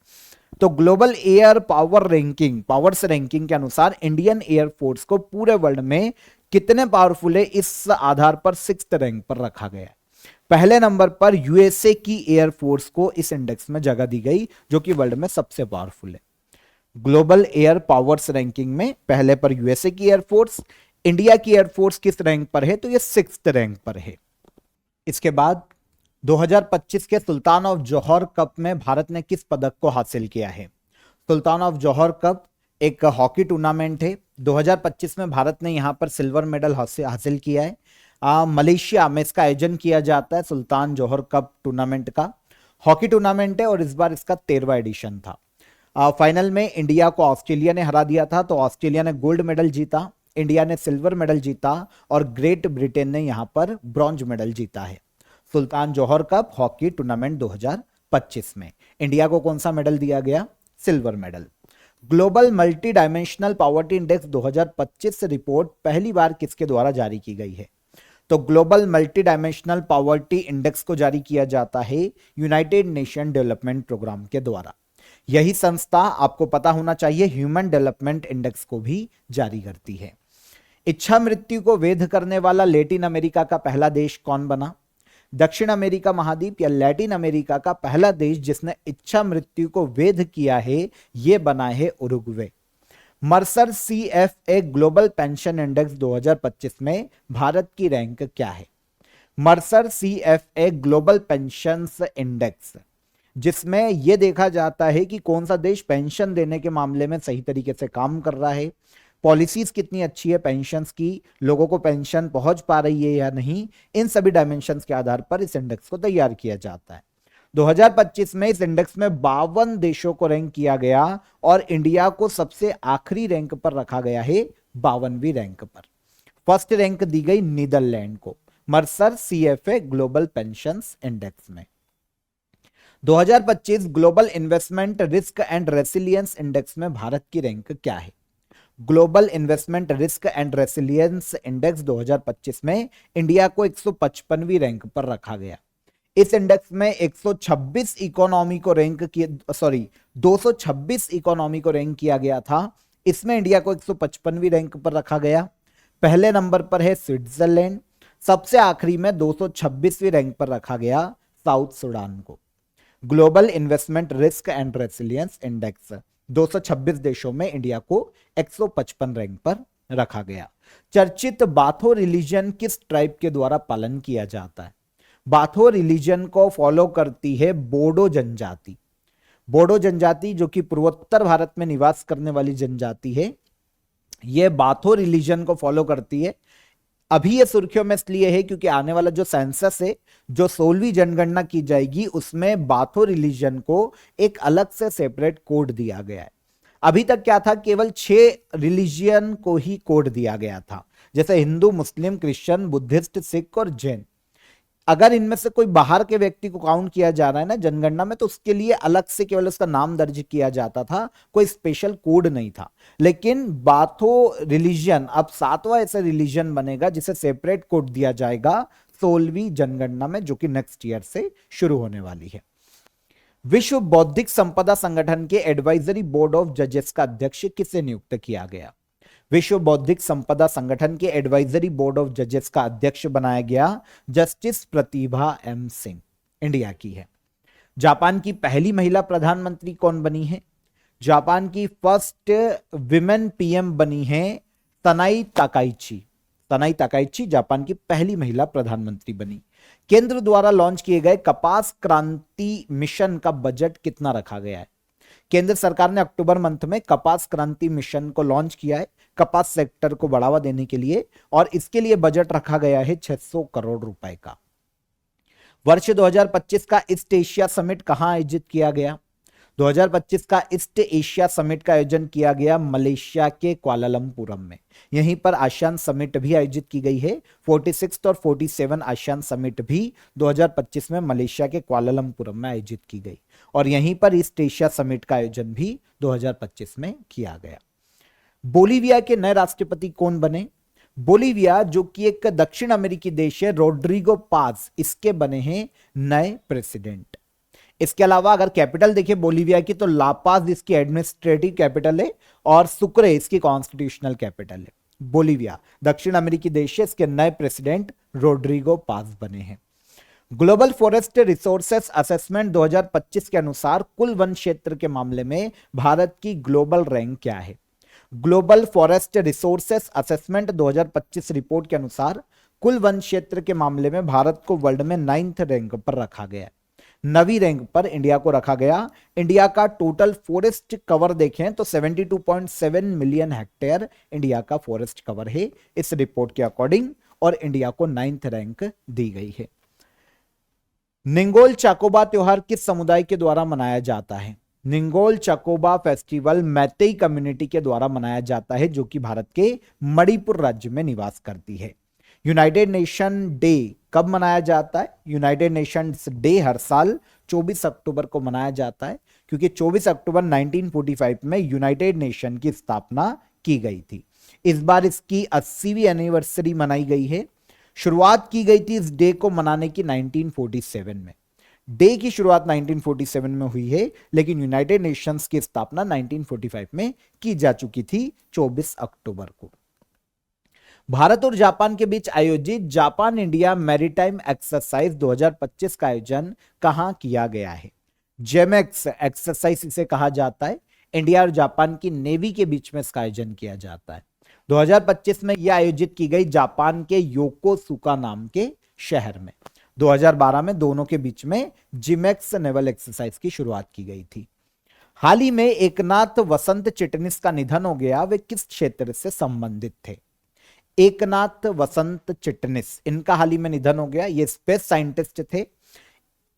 तो ग्लोबल एयर पावर्स रैंकिंग के अनुसार इंडियन एयरफोर्स को पूरे वर्ल्ड में कितने पावरफुल है, इस आधार पर 6th रैंक पर रखा गया है। पहले नंबर पर यूएसए की एयरफोर्स को इस इंडेक्स में जगह दी गई जो कि वर्ल्ड में सबसे पावरफुल है। ग्लोबल एयर पावर्स रैंकिंग में पहले पर यूएसए की एयरफोर्स, इंडिया की एयरफोर्स किस रैंक पर है? तो ये 6th रैंक पर है। इसके बाद 2025 के सुल्तान ऑफ जौहर कप में भारत ने किस पदक को हासिल किया है? सुल्तान ऑफ जौहर कप एक हॉकी टूर्नामेंट है। 2025 में भारत ने यहां पर सिल्वर मेडल हासिल किया है। मलेशिया में इसका आयोजन किया जाता है। सुल्तान जौहर कप टूर्नामेंट का हॉकी टूर्नामेंट है और इस बार इसका 13वां एडिशन था। फाइनल में इंडिया को ऑस्ट्रेलिया ने हरा दिया था, तो ऑस्ट्रेलिया ने गोल्ड मेडल जीता, इंडिया ने सिल्वर मेडल जीता और ग्रेट ब्रिटेन ने यहां पर ब्रॉन्ज मेडल जीता है। सुल्तान जौहर कप हॉकी टूर्नामेंट 2025 में इंडिया को कौन सा मेडल दिया गया? Silver medal. Global multi dimensional poverty index 2025 report पहली बार किसके द्वारा जारी की गई है? तो global multi dimensional poverty index को जारी किया जाता है यूनाइटेड नेशन डेवलपमेंट प्रोग्राम के द्वारा। यही संस्था आपको पता होना चाहिए ह्यूमन डेवलपमेंट इंडेक्स को भी जारी करती है। इच्छा मृत्यु को वैध करने वाला लैटिन अमेरिका का पहला देश कौन बना? दक्षिण अमेरिका महाद्वीप या लैटिन अमेरिका का पहला देश जिसने इच्छा मृत्यु को वैध किया है, यह बना है Uruguay. Mercer CFA global pension index 2025 में भारत की रैंक क्या है? Mercer CFA global pensions index, जिसमें यह देखा जाता है कि कौन सा देश पेंशन देने के मामले में सही तरीके से काम कर रहा है, पॉलिसीज कितनी अच्छी है पेंशंस की, लोगों को पेंशन पहुंच पा रही है या नहीं, इन सभी डायमेंशंस के आधार पर इस इंडेक्स को तैयार किया जाता है। 2025 में इस इंडेक्स में 52 देशों को रैंक किया गया और इंडिया को सबसे आखिरी रैंक पर रखा गया है, 52वीं रैंक पर। फर्स्ट रैंक दी गई नीदरलैंड को Mercer CFA global pensions index में। 2025 global investment risk and resilience index में भारत की रैंक क्या है? Global investment risk and resilience index 2025 में इंडिया को 155वीं रैंक पर रखा गया। इस इंडेक्स में 226 इकोनॉमी को रैंक किया गया था। इसमें इंडिया को 155वीं रैंक पर रखा गया। पहले नंबर पर है स्विट्जरलैंड, सबसे आखिरी में 226वीं रैंक पर रखा गया साउथ सूडान को। Global investment risk and resilience index 226 देशों में इंडिया को 155 रैंक पर रखा गया। चर्चित बाथो रिलीजन किस ट्राइब के द्वारा पालन किया जाता है? बाथो रिलीजन को फॉलो करती है बोडो जनजाति। बोडो जनजाति जो कि पूर्वोत्तर भारत में निवास करने वाली जनजाति है, यह बाथो रिलीजन को फॉलो करती है। अभी ये सुर्खियों में इसलिए है क्योंकि आने वाला जो सेंसस है, जो 16वीं जनगणना की जाएगी, उसमें बाथो रिलीजन को एक अलग से सेपरेट कोड दिया गया है। अभी तक क्या था, केवल 6 रिलीजियन को ही कोड दिया गया था, जैसे हिंदू, मुस्लिम, क्रिश्चियन, बुद्धिस्ट, सिख और जैन। अगर इनमें से कोई बाहर के व्यक्ति को काउंट किया जा रहा है ना जनगणना में, तो उसके लिए अलग से केवल उसका नाम दर्ज किया जाता था, कोई स्पेशल कोड नहीं था। लेकिन बाथो रिलीजन अब 7वां ऐसा रिलीजन बनेगा जिसे सेपरेट कोड दिया जाएगा 16वीं जनगणना में, जो कि नेक्स्ट ईयर से शुरू होने वाली है। विश्व बौद्धिक संपदा संगठन के एडवाइजरी बोर्ड ऑफ जजेस का अध्यक्ष किसे नियुक्त किया गया? विश्व बौद्धिक संपदा संगठन के एडवाइजरी बोर्ड ऑफ जजेस का अध्यक्ष बनाया गया जस्टिस प्रतिभा M सिंह, इंडिया की है। जापान की पहली महिला प्रधानमंत्री कौन बनी है? जापान की फर्स्ट विमेन PM बनी है तनाई ताकाइची। तनाई ताकाइची जापान की पहली महिला प्रधानमंत्री बनी। केंद्र द्वारा लॉन्च किए गए कपास क्रांति मिशन का बजट कितना रखा गया है? केंद्र सरकार ने अक्टूबर मंथ में कपास क्रांति मिशन को लॉन्च किया है कपास सेक्टर को बढ़ावा देने के लिए, और इसके लिए बजट रखा गया है 600 करोड़ रुपए का। वर्ष 2025 का ईस्ट एशिया समिट कहां आयोजित किया गया? 2025 का ईस्ट एशिया समिट का आयोजन किया गया मलेशिया के कुआलालंपुरम में। यहीं पर आसियान समिट भी आयोजित की गई है। 46 और 47 आसियान समिट भी 2025 में मलेशिया के कुआलालंपुरम में आयोजित की गई, और यहीं पर ईस्ट एशिया समिट का आयोजन भी 2025 में किया गया। बोलीविया के नए राष्ट्रपति कौन बने? बोलीविया जो कि एक दक्षिण अमेरिकी देश है, रोड्रिगो पाज इसके बने हैं नए प्रेसिडेंट। इसके अलावा अगर कैपिटल देखिए बोलीविया की, तो लापाज इसकी एडमिनिस्ट्रेटिव कैपिटल है और सुक्रे इसकी कॉन्स्टिट्यूशनल कैपिटल है। बोलीविया दक्षिण अमेरिकी देश है, इसके नए प्रेसिडेंट रोड्रिगो पाज बने हैं। ग्लोबल फॉरेस्ट रिसोर्सेस असेसमेंट 2025 के अनुसार कुल वन क्षेत्र के मामले में भारत की ग्लोबल रैंक क्या है? Global forest resources assessment 2025 report के अनुसार कुल वन क्षेत्र के मामले में भारत को वर्ल्ड में 9th रैंक पर रखा गया है। 9वीं रैंक पर इंडिया को रखा गया। इंडिया का टोटल फॉरेस्ट कवर देखें तो 72.7 मिलियन हेक्टेयर इंडिया का फॉरेस्ट कवर है इस रिपोर्ट के अकॉर्डिंग, और इंडिया को 9th रैंक दी गई है। निंगोल चाकोबा त्योहार किस समुदाय के द्वारा मनाया जाता है? निंगोल चाकोबा फेस्टिवल मैतेई कम्युनिटी के द्वारा मनाया जाता है, जो कि भारत के मणिपुर राज्य में निवास करती है। यूनाइटेड नेशन डे कब मनाया जाता है? यूनाइटेड नेशंस डे हर साल 24 अक्टूबर को मनाया जाता है, क्योंकि 24 अक्टूबर 1945 में यूनाइटेड नेशन की स्थापना की गई थी। इस बार इसकी 80वीं एनिवर्सरी मनाई गई है। शुरुआत की गई थी इस डे को मनाने की 1947 में। डे की शुरुआत 1947 में हुई है, लेकिन यूनाइटेड नेशंस की स्थापना 1945 में की जा चुकी थी 24 अक्टूबर को। भारत और जापान के बीच आयोजित जापान इंडिया मैरीटाइम एक्सरसाइज 2025 का आयोजन कहां किया गया है? जेमेक्स एक्सरसाइज इसे कहा जाता है। इंडिया और जापान की नेवी के बीच में इसका आयोजन किया जाता है। 2025 में यह आयोजित की गई जापान के योकोसुका नाम के शहर में। 2012 में दोनों के बीच में जिमेक्स नेवल एक्सरसाइज की शुरुआत की गई थी। हाल ही में एकनाथ वसंत चिटनिस का निधन हो गया। वे किस क्षेत्र से संबंधित थे? एकनाथ वसंत चिटनिस, इनका हाल ही में निधन हो गया। ये स्पेस साइंटिस्ट थे।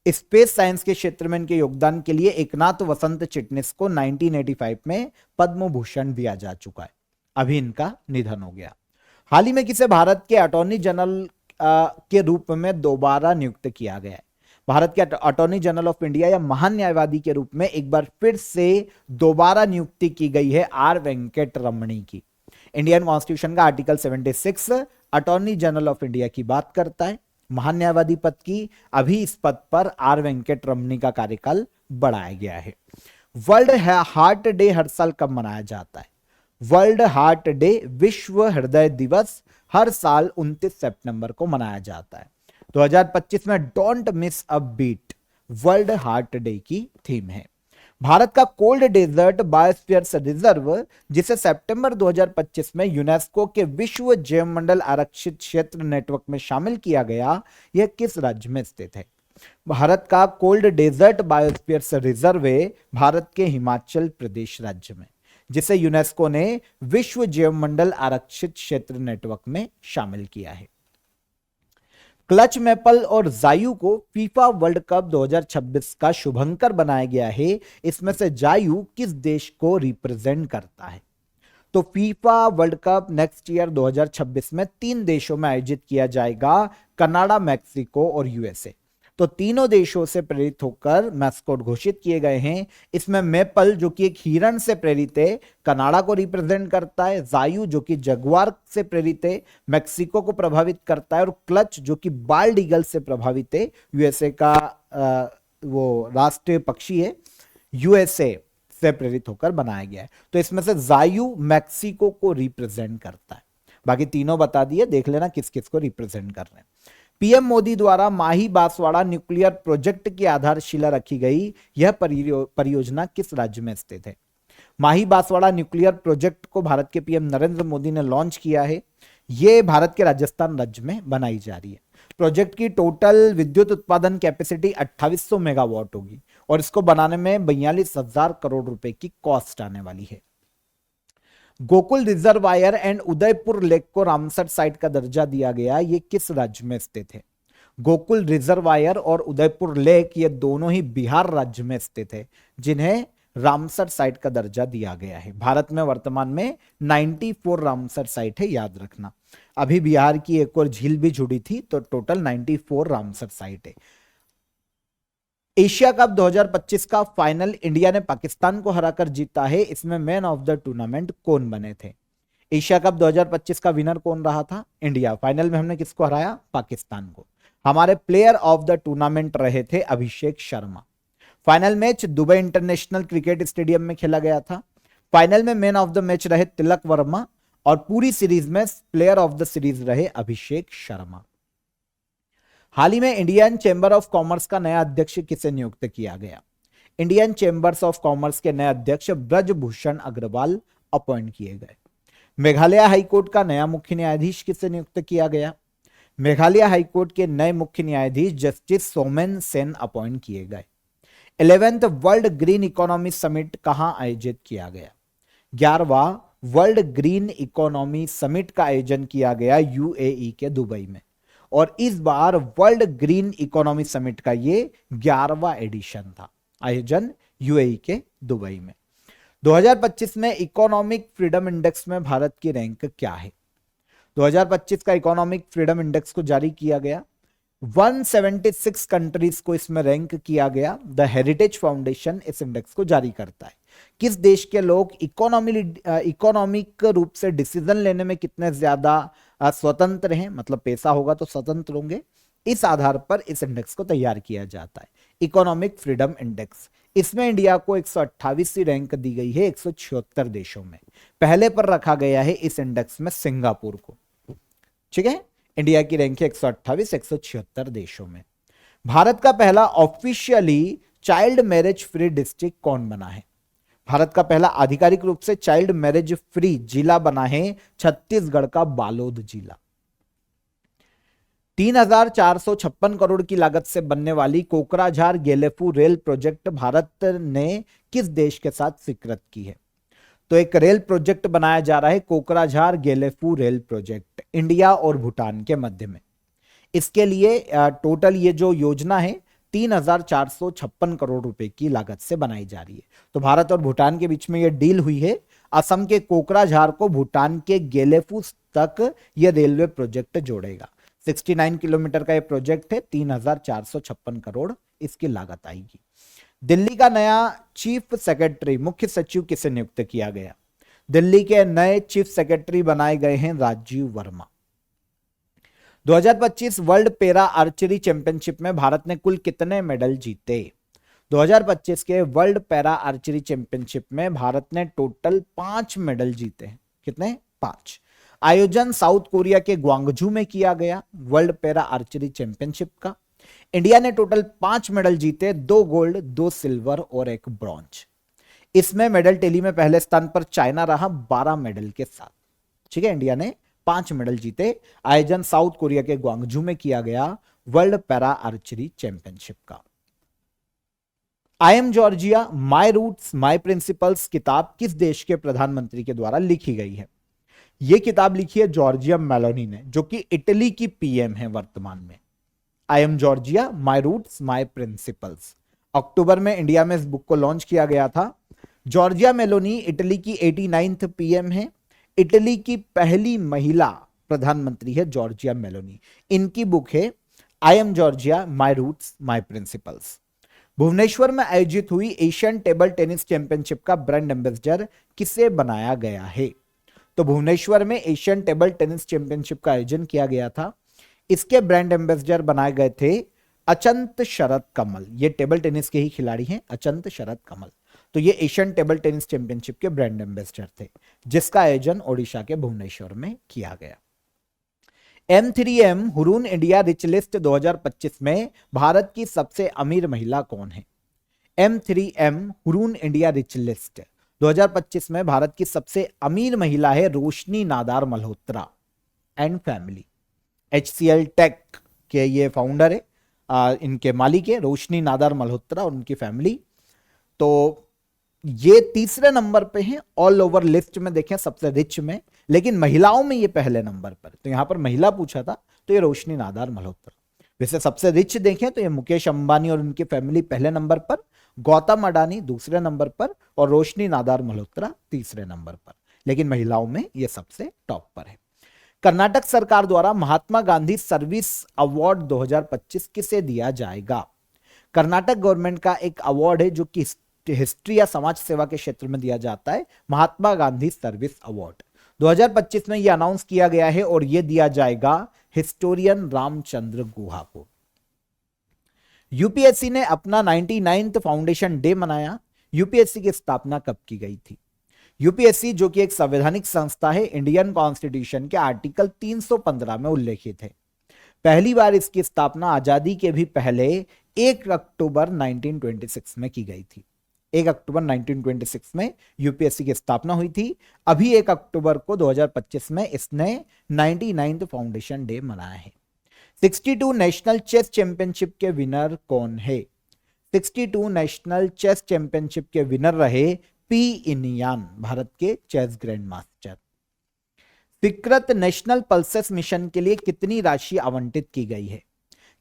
स्पेस साइंस के क्षेत्र में इनके योगदान के लिए एकनाथ वसंत चिटनिस को 1985 में पद्म भूषण दिया जा चुका है। अभी इनका निधन हो गया। हाल ही में किसे भारत के अटॉर्नी जनरल के रूप में दोबारा नियुक्त किया गया है? भारत के अटॉर्नी जनरल ऑफ इंडिया या महान्यायवादी के रूप में एक बार फिर से दोबारा नियुक्ति की गई है आर वेंकट रमणी की। इंडियन कॉन्स्टिट्यूशन का article 76 attorney general of India की बात करता है, महान्यायवादी पद की। अभी इस पद पर आर वेंकट रमणी का कार्यकाल बढ़ाया गया है। वर्ल्ड हार्ट डे हर साल कब मनाया जाता है? वर्ल्ड हार्ट डे, विश्व हृदय दिवस, हर साल 29 सितंबर को मनाया जाता है। 2025 में don't miss a beat world heart day की थीम है। भारत का कोल्ड डेजर्ट बायोस्फीयर रिजर्व, जिसे सितंबर 2025 में यूनेस्को के विश्व जैवमंडल आरक्षित क्षेत्र नेटवर्क में शामिल किया गया, यह किस राज्य में स्थित है? भारत का कोल्ड डेजर्ट बायोस्फीयर रिजर्व है भारत के हिमाचल प्रदेश राज्य में, जिसे यूनेस्को ने विश्व जैवमंडल आरक्षित क्षेत्र नेटवर्क में शामिल किया है। क्लच मैपल और जायू को फीफा वर्ल्ड कप 2026 का शुभंकर बनाया गया है। इसमें से जायू किस देश को रिप्रेजेंट करता है? तो FIFA world cup next year 2026 में 3 देशों में आयोजित किया जाएगा, कनाडा, मैक्सिको और यूएसए। तो तीनों देशों से प्रेरित होकर मैस्कोट घोषित किए गए हैं। इसमें मेपल, जो कि एक हिरण से प्रेरित है, कनाडा को रिप्रेजेंट करता है। जायू, जो कि जगुआर से प्रेरित है, मैक्सिको को प्रभावित करता है। और क्लच, जो कि बाल्ड ईगल से प्रभावित है, यूएसए का वो राष्ट्रीय पक्षी है, यूएसए से प्रेरित होकर बनाया गया है। तो इसमें से जायू मैक्सिको को रिप्रेजेंट करता है। बाकी तीनों बता दिए, देख लेना किस किस को रिप्रेजेंट कर रहे हैं। पीएम मोदी द्वारा माही बांसवाड़ा न्यूक्लियर प्रोजेक्ट की आधारशिला रखी गई। यह परियोजना किस राज्य में स्थित है? माही बांसवाड़ा न्यूक्लियर प्रोजेक्ट को भारत के पीएम नरेंद्र मोदी ने लॉन्च किया है। यह भारत के राजस्थान राज्य में बनाई जा रही है। प्रोजेक्ट की टोटल विद्युत उत्पादन कैपेसिटी 2800 मेगावाट होगी और इसको बनाने में 42,000 करोड़ रुपए की कॉस्ट आने वाली है। Gokul reservoir and Udaipur lake को रामसर साइट का दर्जा दिया गया, ये किस राज्य में स्थित है? गोकुल रिजर्वायर और उदयपुर लेक ये दोनों ही बिहार राज्य में स्थित है, जिन्हें रामसर साइट का दर्जा दिया गया है। भारत में वर्तमान में 94 रामसर साइट है, याद रखना। अभी बिहार की एक और झील भी जुड़ी थी, तो टोटल 94 रामसर साइट है। एशिया कप 2025 का फाइनल इंडिया ने पाकिस्तान को हराकर जीता है। इसमें मैन ऑफ द टूर्नामेंट कौन बने थे? एशिया कप 2025 का विनर कौन रहा था? इंडिया। फाइनल में हमने किसको हराया? पाकिस्तान को। हमारे प्लेयर ऑफ द टूर्नामेंट रहे थे Abhishek Sharma. Final match Dubai international cricket stadium में खेला गया था। फाइनल में मैन ऑफ द मैच रहे तिलक वर्मा और पूरी सीरीज में प्लेयर ऑफ द सीरीज रहे अभिषेक शर्मा। हाल ही में इंडियन चैंबर ऑफ कॉमर्स का नया अध्यक्ष किसे नियुक्त किया गया? इंडियन चैंबर्स ऑफ कॉमर्स के नए अध्यक्ष ब्रजभूषण अग्रवाल अपॉइंट किए गए। मेघालय हाईकोर्ट का नया मुख्य न्यायाधीश किसे नियुक्त किया गया? मेघालय हाईकोर्ट के नए मुख्य न्यायाधीश जस्टिस सोमेन सेन अपॉइंट किए गए। 11th world green economy summit कहां आयोजित किया गया? 11वां वर्ल्ड ग्रीन इकोनॉमी समिट का आयोजन किया गया यूएई के दुबई में। और इस बार वर्ल्ड ग्रीन इकोनॉमी समिट का ये 11वां एडिशन था, आयोजन यूएई के दुबई में। 2025 में इकोनॉमिक फ्रीडम इंडेक्स में भारत की रैंक क्या है? 2025 का इकोनॉमिक फ्रीडम इंडेक्स को जारी किया गया। 176 कंट्रीज को इसमें रैंक किया गया। द हेरिटेज फाउंडेशन इस इंडेक्स को जारी करता है। किस देश के लोग इकोनॉमिक रूप से डिसीजन लेने में कितने ज्यादा स्वतंत्र हैं, मतलब पैसा होगा तो स्वतंत्र होंगे, इस आधार पर इस इंडेक्स को तैयार किया जाता है। Economic freedom index. इसमें इंडिया को 128वीं रैंक दी गई है 176 देशों में। पहले पर रखा गया है इस इंडेक्स में सिंगापुर को। ठीक है, इंडिया की रैंक है 128 176 देशों में। भारत का पहला officially child marriage free district कौन बना है? भारत का पहला आधिकारिक रूप से चाइल्ड मैरिज फ्री जिला बना है छत्तीसगढ़ का बालोद जिला। 3,456 करोड़ की लागत से बनने वाली कोकराझार गेलेफू रेल प्रोजेक्ट भारत ने किस देश के साथ स्वीकृत की है? तो एक रेल प्रोजेक्ट बनाया जा रहा है Kokrajhar Gelephu rail project, India और भूटान के मध्य में। इसके लिए टोटल ये जो योजना है 3,456 करोड़ रुपए की लागत से बनाई जा रही है। तो भारत और भूटान के बीच में ये डील हुई है। असम के कोकराझार को भूटान के गेलेफू तक ये रेलवे प्रोजेक्ट जोड़ेगा। 69 किलोमीटर का ये प्रोजेक्ट है, 3,456 करोड़ इसकी लागत आएगी। दिल्ली का नया चीफ सेक्रेटरी, मुख्य सचिव किसे नियुक्त किया गया? दिल्ली के नए चीफ सेक्रेटरी बनाए गए हैं Rajiv Verma. 2025 world para archery championship में भारत ने कुल कितने मेडल जीते? 2025 के वर्ल्ड पैरा आर्चरी चैंपियनशिप में भारत ने टोटल 5 मेडल जीते हैं। कितने? 5। आयोजन साउथ कोरिया के ग्वांगझू में किया गया वर्ल्ड पैरा आर्चरी चैंपियनशिप का। इंडिया ने टोटल 5 मेडल जीते, 2 गोल्ड, 2 सिल्वर और 1 ब्रॉन्ज। इसमें मेडल टेली में पहले स्थान पर चाइना रहा 12 मेडल के साथ। ठीक है, इंडिया ने 5 मेडल जीते। आयोजन साउथ कोरिया के ग्वांगझू में किया गया वर्ल्ड पैरा आर्चरी चैंपियनशिप का। I am Giorgia my roots my principles किताब किस देश के प्रधानमंत्री के द्वारा लिखी गई है? यह किताब लिखी है जॉर्जिया मेलोनी ने, जो कि इटली की पीएम है वर्तमान में। I am Giorgia my roots my principles. अक्टूबर में इंडिया में इस बुक को लॉन्च किया गया था। जॉर्जिया मेलोनी इटली की 89th पीएम है। इटली की पहली महिला प्रधानमंत्री है जॉर्जिया मेलोनी। इनकी बुक है I am Giorgia my roots my principles. Bhubaneswar में आयोजित हुई एशियन टेबल टेनिस चैंपियनशिप का ब्रांड एम्बेसडर किसे बनाया गया है? तो भुवनेश्वर में एशियन टेबल टेनिस चैंपियनशिप का आयोजन किया गया था। इसके ब्रांड एम्बेसडर बनाए गए थे अचंत शरद कमल। ये टेबल टेनिस के ही खिलाड़ी हैं, अचंत शरद कमल। तो ये एशियन टेबल टेनिस चैंपियनशिप के ब्रांड एम्बेसडर थे, जिसका आयोजन ओडिशा के भुवनेश्वर में किया गया। M3M Hurun India rich list 2025 में भारत की सबसे अमीर महिला कौन है? M3M Hurun India rich list 2025 में भारत की सबसे अमीर महिला है Roshni Nadar Malhotra and family. HCL tech के ये फाउंडर है, इनके मालिक है रोशनी नादार मल्होत्रा और उनकी फैमिली। तो ये तीसरे नंबर पे हैं ऑल ओवर लिस्ट में, देखें सबसे रिच में, लेकिन महिलाओं में ये पहले नंबर पर। तो यहां पर महिला पूछा था तो ये रोशनी नादार मल्होत्रा। वैसे सबसे रिच देखें तो ये मुकेश अंबानी और उनकी फैमिली पहले नंबर पर, गौतम अडानी दूसरे नंबर पर और रोशनी नादार मल्होत्रा तीसरे नंबर पर, लेकिन महिलाओं में ये सबसे टॉप पर है। कर्नाटक सरकार द्वारा महात्मा गांधी सर्विस अवार्ड 2025 किसे दिया जाएगा? कर्नाटक गवर्नमेंट का एक अवार्ड है जो कि हिस्ट्री या समाज सेवा के क्षेत्र में दिया जाता है, महात्मा गांधी सर्विस अवार्ड 2025 में यह अनाउंस किया गया है और यह दिया जाएगा हिस्टोरियन रामचंद्र गुहा को। यूपीएससी ने अपना 99th फाउंडेशन डे मनाया। यूपीएससी की स्थापना कब की गई थी? यूपीएससी जो कि एक संवैधानिक संस्था है, इंडियन कॉन्स्टिट्यूशन के आर्टिकल 315 में उल्लेखित है। पहली बार इसकी स्थापना आजादी के भी पहले 1 अक्टूबर 1926 में की गई थी। 1 अक्टूबर 1926 में यूपीएससी की स्थापना हुई थी। अभी 1 अक्टूबर को 2025 में इसने 99th फाउंडेशन डे मनाया है। 62 नेशनल चेस चैंपियनशिप के विनर कौन है? 62 नेशनल चेस चैंपियनशिप के विनर रहे पी इनियान, भारत के चेस ग्रैंड मास्टर। स्वीकृत नेशनल पल्सेस मिशन के लिए कितनी राशि आवंटित की गई है?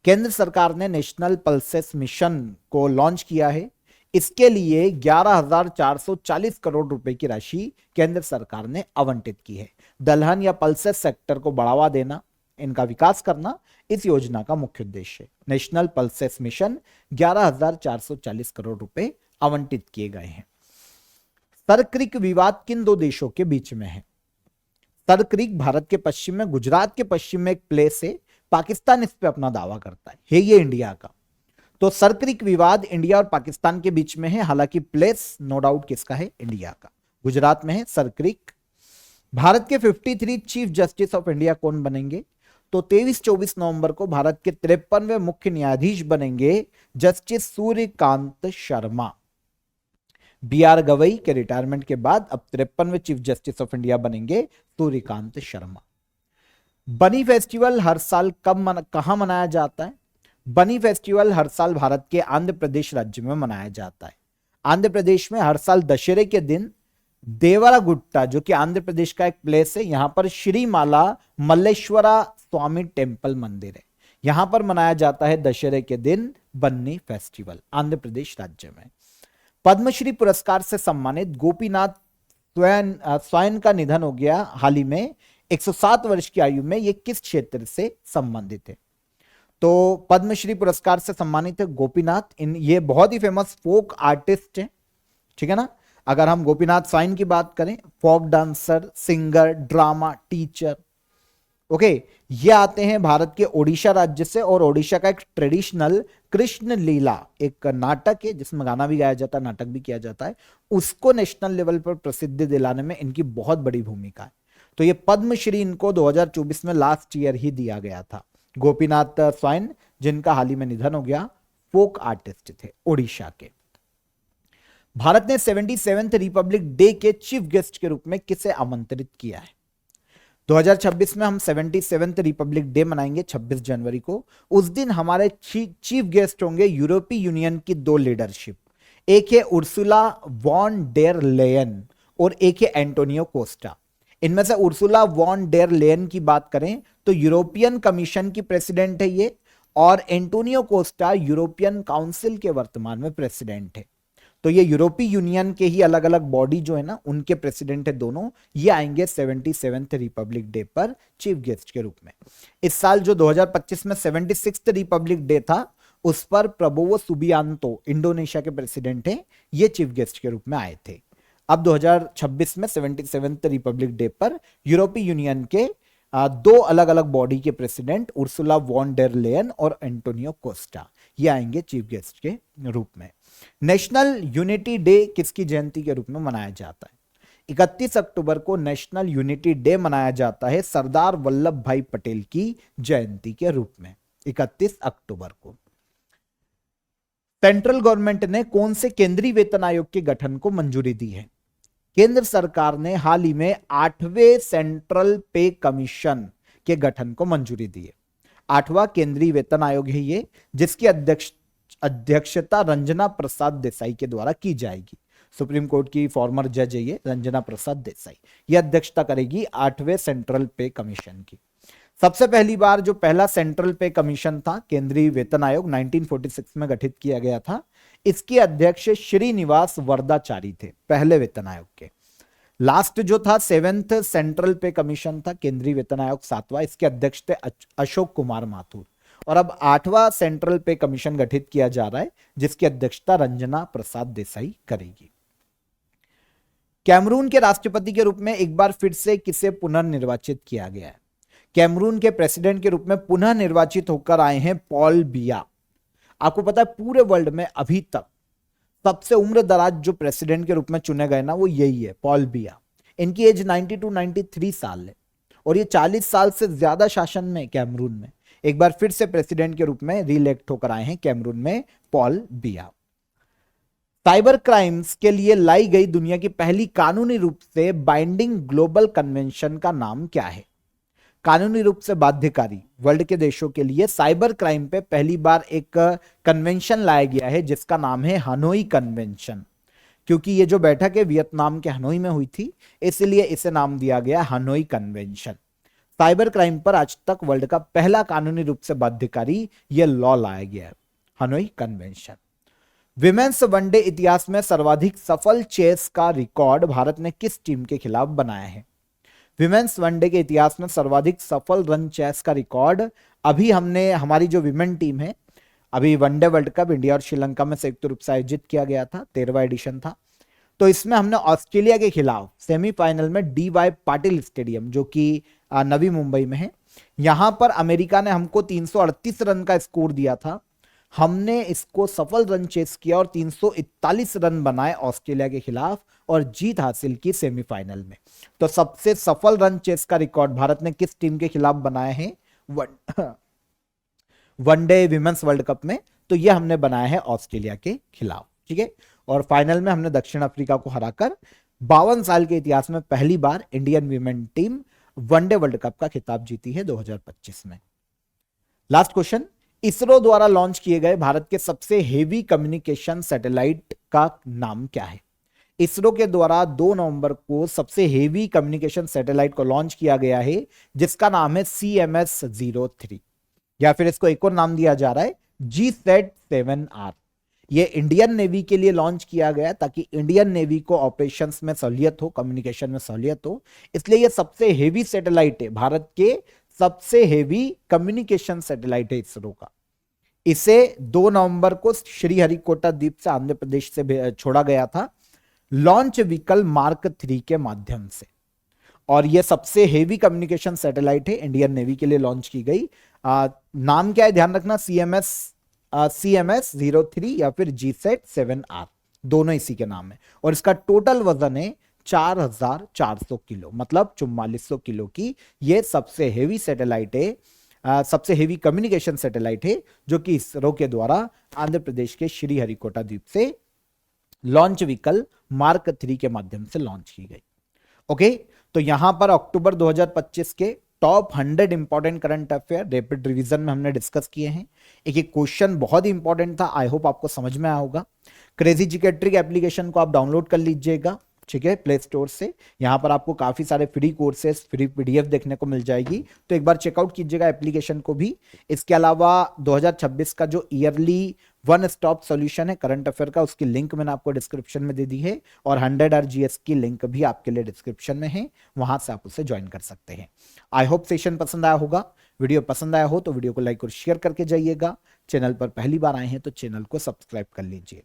केंद्र सरकार ने नेशनल पल्सेस मिशन को लॉन्च किया है। इसके लिए 11,440 करोड़ रुपए की राशि केंद्र सरकार ने आवंटित की है। दलहन या पल्सेस सेक्टर को बढ़ावा देना, इनका विकास करना इस योजना का मुख्य उद्देश्य है। नेशनल पल्सेस मिशन 11,440 करोड़ रुपए आवंटित किए गए हैं। सरक्रिक विवाद किन 2 देशों के बीच में है? सरक्रिक भारत के पश्चिम में, गुजरात के पश्चिम में एक प्लेस है। पाकिस्तान इस पे अपना दावा करता है ये इंडिया का। तो सरक्रिक विवाद इंडिया और पाकिस्तान के बीच में है, हालांकि प्लेस नो डाउट किसका है, इंडिया का, गुजरात में है सरक्रिक। भारत के 53 चीफ जस्टिस ऑफ इंडिया कौन बनेंगे, तो 23-24 नवंबर को भारत के 53वें मुख्य न्यायाधीश बनेंगे justice Suryakant Sharma. B R Gavai के रिटायरमेंट के बाद अब 53वें चीफ जस्टिस ऑफ इंडिया बनेंगे सूर्यकांत शर्मा। बनी फेस्टिवल हर साल कहां मनाया जाता है, बनी फेस्टिवल हर साल भारत के आंध्र प्रदेश राज्य में मनाया जाता है। आंध्र प्रदेश में हर साल दशहरे के दिन देवरागुट्टा, जो कि आंध्र प्रदेश का एक प्लेस है, यहां पर श्रीमाला मल्लेश्वरा स्वामी टेम्पल मंदिर है, यहां पर मनाया जाता है दशहरे के दिन बन्नी फेस्टिवल, आंध्र प्रदेश राज्य में। पद्मश्री पुरस्कार से सम्मानित गोपीनाथ स्वयं का निधन हो गया हाल ही में, 107 वर्ष की आयु में। ये किस क्षेत्र से संबंधित है, तो पद्मश्री पुरस्कार से सम्मानित है गोपीनाथ। ये बहुत ही फेमस फोक आर्टिस्ट है, ठीक है ना। अगर हम गोपीनाथ स्वाइन की बात करें, folk dancer, singer, drama teacher, okay. ये आते हैं भारत के ओडिशा राज्य से, और ओडिशा का एक ट्रेडिशनल कृष्ण लीला एक नाटक है जिसमें गाना भी गाया जाता है, नाटक भी किया जाता है, उसको नेशनल लेवल पर प्रसिद्धि दिलाने में इनकी बहुत बड़ी भूमिका है। तो ये पद्मश्री इनको 2024 में लास्ट ईयर ही दिया गया था। गोपीनाथ स्वाइन, जिनका हाल ही में निधन हो गया, फोक आर्टिस्ट थे ओडिशा के। भारत ने 77th रिपब्लिक डे के चीफ गेस्ट के रूप में किसे आमंत्रित किया है। 2026 में हम 77th रिपब्लिक डे मनाएंगे 26 जनवरी को। उस दिन हमारे चीफ गेस्ट होंगे यूरोपीय यूनियन की 2 लीडरशिप, एक है उर्सुला वॉन डेर लेयन और एक है एंटोनियो कोस्टा। इनमें से उर्सुला वॉन डेर लेयन की बात करें तो यूरोपियन कमीशन की प्रेसिडेंट है ये, और एंटोनियो कोस्टा यूरोपियन काउंसिल के वर्तमान में प्रेसिडेंट है। तो ये यूरोपीय यूनियन के ही अलग अलग बॉडी जो है ना, उनके प्रेसिडेंट है दोनों। ये आएंगे 77th रिपब्लिक डे पर चीफ गेस्ट के रूप में। इस साल जो 2025 में 76th रिपब्लिक डे था, उस पर प्रबोवो सुबियांतो इंडोनेशिया के प्रेसिडेंट हैं, ये चीफ गेस्ट के रूप में आए थे। अब 2026 में 77th रिपब्लिक डे पर यूरोपीय यूनियन के 2 अलग अलग बॉडी के president Ursula von der Leyen और एंटोनियो कोस्टा, ये आएंगे चीफ गेस्ट के रूप में। नेशनल यूनिटी डे किसकी जयंती के रूप में मनाया जाता है। 31 अक्टूबर को नेशनल यूनिटी डे मनाया जाता है सरदार वल्लभ भाई पटेल की जयंती के रूप में, 31 अक्टूबर को। सेंट्रल गवर्नमेंट ने कौन से केंद्रीय वेतन आयोग के गठन को मंजूरी दी है। केंद्र सरकार ने हाल ही में 8वें सेंट्रल पे कमीशन के गठन को मंजूरी दी है। 8वां केंद्रीय वेतन आयोग है ये, जिसकी अध्यक्षता रंजना प्रसाद देसाई के द्वारा की जाएगी। सुप्रीम कोर्ट की फॉर्मर जज है ये रंजना प्रसाद देसाई, ये अध्यक्षता करेगी 8वें सेंट्रल पे कमीशन की। सबसे पहली बार जो पहला सेंट्रल पे कमीशन था, केंद्रीय वेतन आयोग, 1946 में गठित किया गया था। इसके अध्यक्ष श्रीनिवास वरदाचारी थे, पहले वेतन आयोग के। लास्ट जो था 7th सेंट्रल पे कमीशन था, केंद्रीय वेतन आयोग 7वां, इसके अध्यक्ष थे अशोक कुमार माथुर। और अब 8वां सेंट्रल पे कमीशन गठित किया जा रहा है, जिसकी अध्यक्षता रंजना प्रसाद देसाई करेगी। कैमरून के राष्ट्रपति के रूप में एक बार फिर से किसे पुनर्निर्वाचित किया गया है। कैमरून के प्रेसिडेंट के रूप में पुनः निर्वाचित होकर आए हैं पॉल बिया। आपको पता है पूरे वर्ल्ड में अभी तक सबसे उम्र दराज जो प्रेसिडेंट के रूप में चुने गए ना, वो यही है, पॉल बिया। इनकी एज 92-93 साल है और ये 40 साल से ज्यादा शासन में कैमरून में एक बार फिर से प्रेसिडेंट के रूप में रीइलेक्ट होकर आए हैं कैमरून में पॉल बिया। साइबर क्राइम्स के लिए लाई गई दुनिया की पहली कानूनी रूप से बाइंडिंग ग्लोबल कन्वेंशन का नाम क्या है। कानूनी रूप से बाध्यकारी वर्ल्ड के देशों के लिए साइबर क्राइम पे पहली बार एक कन्वेंशन लाया गया है, जिसका नाम है हनोई कन्वेंशन। क्योंकि ये जो बैठक है वियतनाम के हनोई में हुई थी, इसलिए इसे नाम दिया गया हनोई कन्वेंशन। साइबर क्राइम पर आज तक वर्ल्ड का पहला कानूनी रूप से बाध्यकारी यह लॉ लाया गया है, हनोई कन्वेंशन। विमेंस वनडे इतिहास में सर्वाधिक सफल चेस का रिकॉर्ड भारत ने किस टीम के खिलाफ बनाया है। विमेंस वनडे के इतिहास में सर्वाधिक सफल रन चेस का रिकॉर्ड अभी हमने, हमारी जो विमेन टीम है, अभी वनडे वर्ल्ड कप इंडिया और श्रीलंका में संयुक्त रूप से आयोजित किया गया था, 13वां एडिशन था। तो इसमें हमने ऑस्ट्रेलिया के खिलाफ सेमीफाइनल में DY पाटिल स्टेडियम, जो कि नवी मुंबई में है, यहां पर अमेरिका ने हमको 338 रन का स्कोर दिया था। हमने इसको सफल रन चेस किया और 341 रन बनाए ऑस्ट्रेलिया के खिलाफ और जीत हासिल की सेमीफाइनल में। तो सबसे सफल रन चेस का रिकॉर्ड भारत ने किस टीम के खिलाफ बनाए हैं वनडे विमेंस वर्ल्ड कप में? तो ये हमने बनाया है ऑस्ट्रेलिया के खिलाफ, ठीक है। और फाइनल में हमने दक्षिण अफ्रीका को हराकर 52 साल के इतिहास में पहली बार Indian women team one day world cup का खिताब जीती है 2025 में। लास्ट क्वेश्चन, इसरो द्वारा लॉन्च किए गए भारत के सबसे हेवी कम्युनिकेशन सैटेलाइट का नाम क्या है? इसरो के द्वारा 2 नवंबर को सबसे हेवी कम्युनिकेशन सैटेलाइट को लॉन्च किया गया है जिसका नाम है CMS-03, या फिर इसको एक और नाम दिया जा रहा है GSAT-7R। ये इंडियन नेवी के लिए लॉन्च किया गया ताकि इंडियन नेवी को ऑपरेशंस में सहूलियत हो, कम्युनिकेशन में सहूलियत हो, इसलिए ये सबसे हेवी सैटेलाइट है, भारत के सबसे हेवी कम्युनिकेशन सैटेलाइट है इसरो का। इसे 2 नवंबर को श्रीहरिकोटा द्वीप से आंध्र प्रदेश से छोड़ा गया था लॉन्च व्हीकल मार्क 3 के माध्यम से, और यह सबसे हेवी कम्युनिकेशन सैटेलाइट है, इंडियन नेवी के लिए लॉन्च की गई। नाम क्या है ध्यान रखना, CMS-03 या फिर GSAT-7R, दोनों इसी के नाम है। और इसका टोटल वजन है 4400 किलो, मतलब 4400 किलो की ये सबसे हेवी सैटेलाइट है, सबसे हेवी कम्युनिकेशन सैटेलाइट है जो कि इसरो के द्वारा आंध्र प्रदेश के श्रीहरिकोटा द्वीप से लॉन्च व्हीकल मार्क 3 के माध्यम से लॉन्च की गई। ओके, तो यहां पर अक्टूबर 2025 के top 100 important current affair rapid revision में हमने डिस्कस किए हैं। एक क्वेश्चन बहुत ही इंपॉर्टेंट था, आई होप आपको समझ में आया होगा। क्रेजी जीके ट्रिक एप्लीकेशन को आप डाउनलोड कर लीजिएगा, ठीक है, प्ले स्टोर से। यहाँ पर आपको काफी सारे फ्री कोर्सेज, फ्री PDF देखने को मिल जाएगी, तो एक बार चेकआउट कीजिएगा एप्लीकेशन को भी। इसके अलावा 2026 का जो ईयरली वन स्टॉप सॉल्यूशन है करंट अफेयर का, उसकी लिंक मैंने आपको डिस्क्रिप्शन में दे दी है, और 100 RGS की लिंक भी आपके लिए डिस्क्रिप्शन में है, वहां से आप उसे ज्वाइन कर सकते हैं। आई होप सेशन पसंद आया होगा। वीडियो पसंद आया हो तो वीडियो को लाइक और शेयर करके जाइएगा। चैनल पर पहली बार आए हैं तो चैनल को सब्सक्राइब कर लीजिए।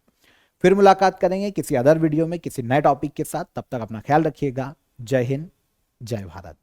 फिर मुलाकात करेंगे किसी अदर वीडियो में किसी नए टॉपिक के साथ, तब तक अपना ख्याल रखिएगा। जय हिंद, जय भारत।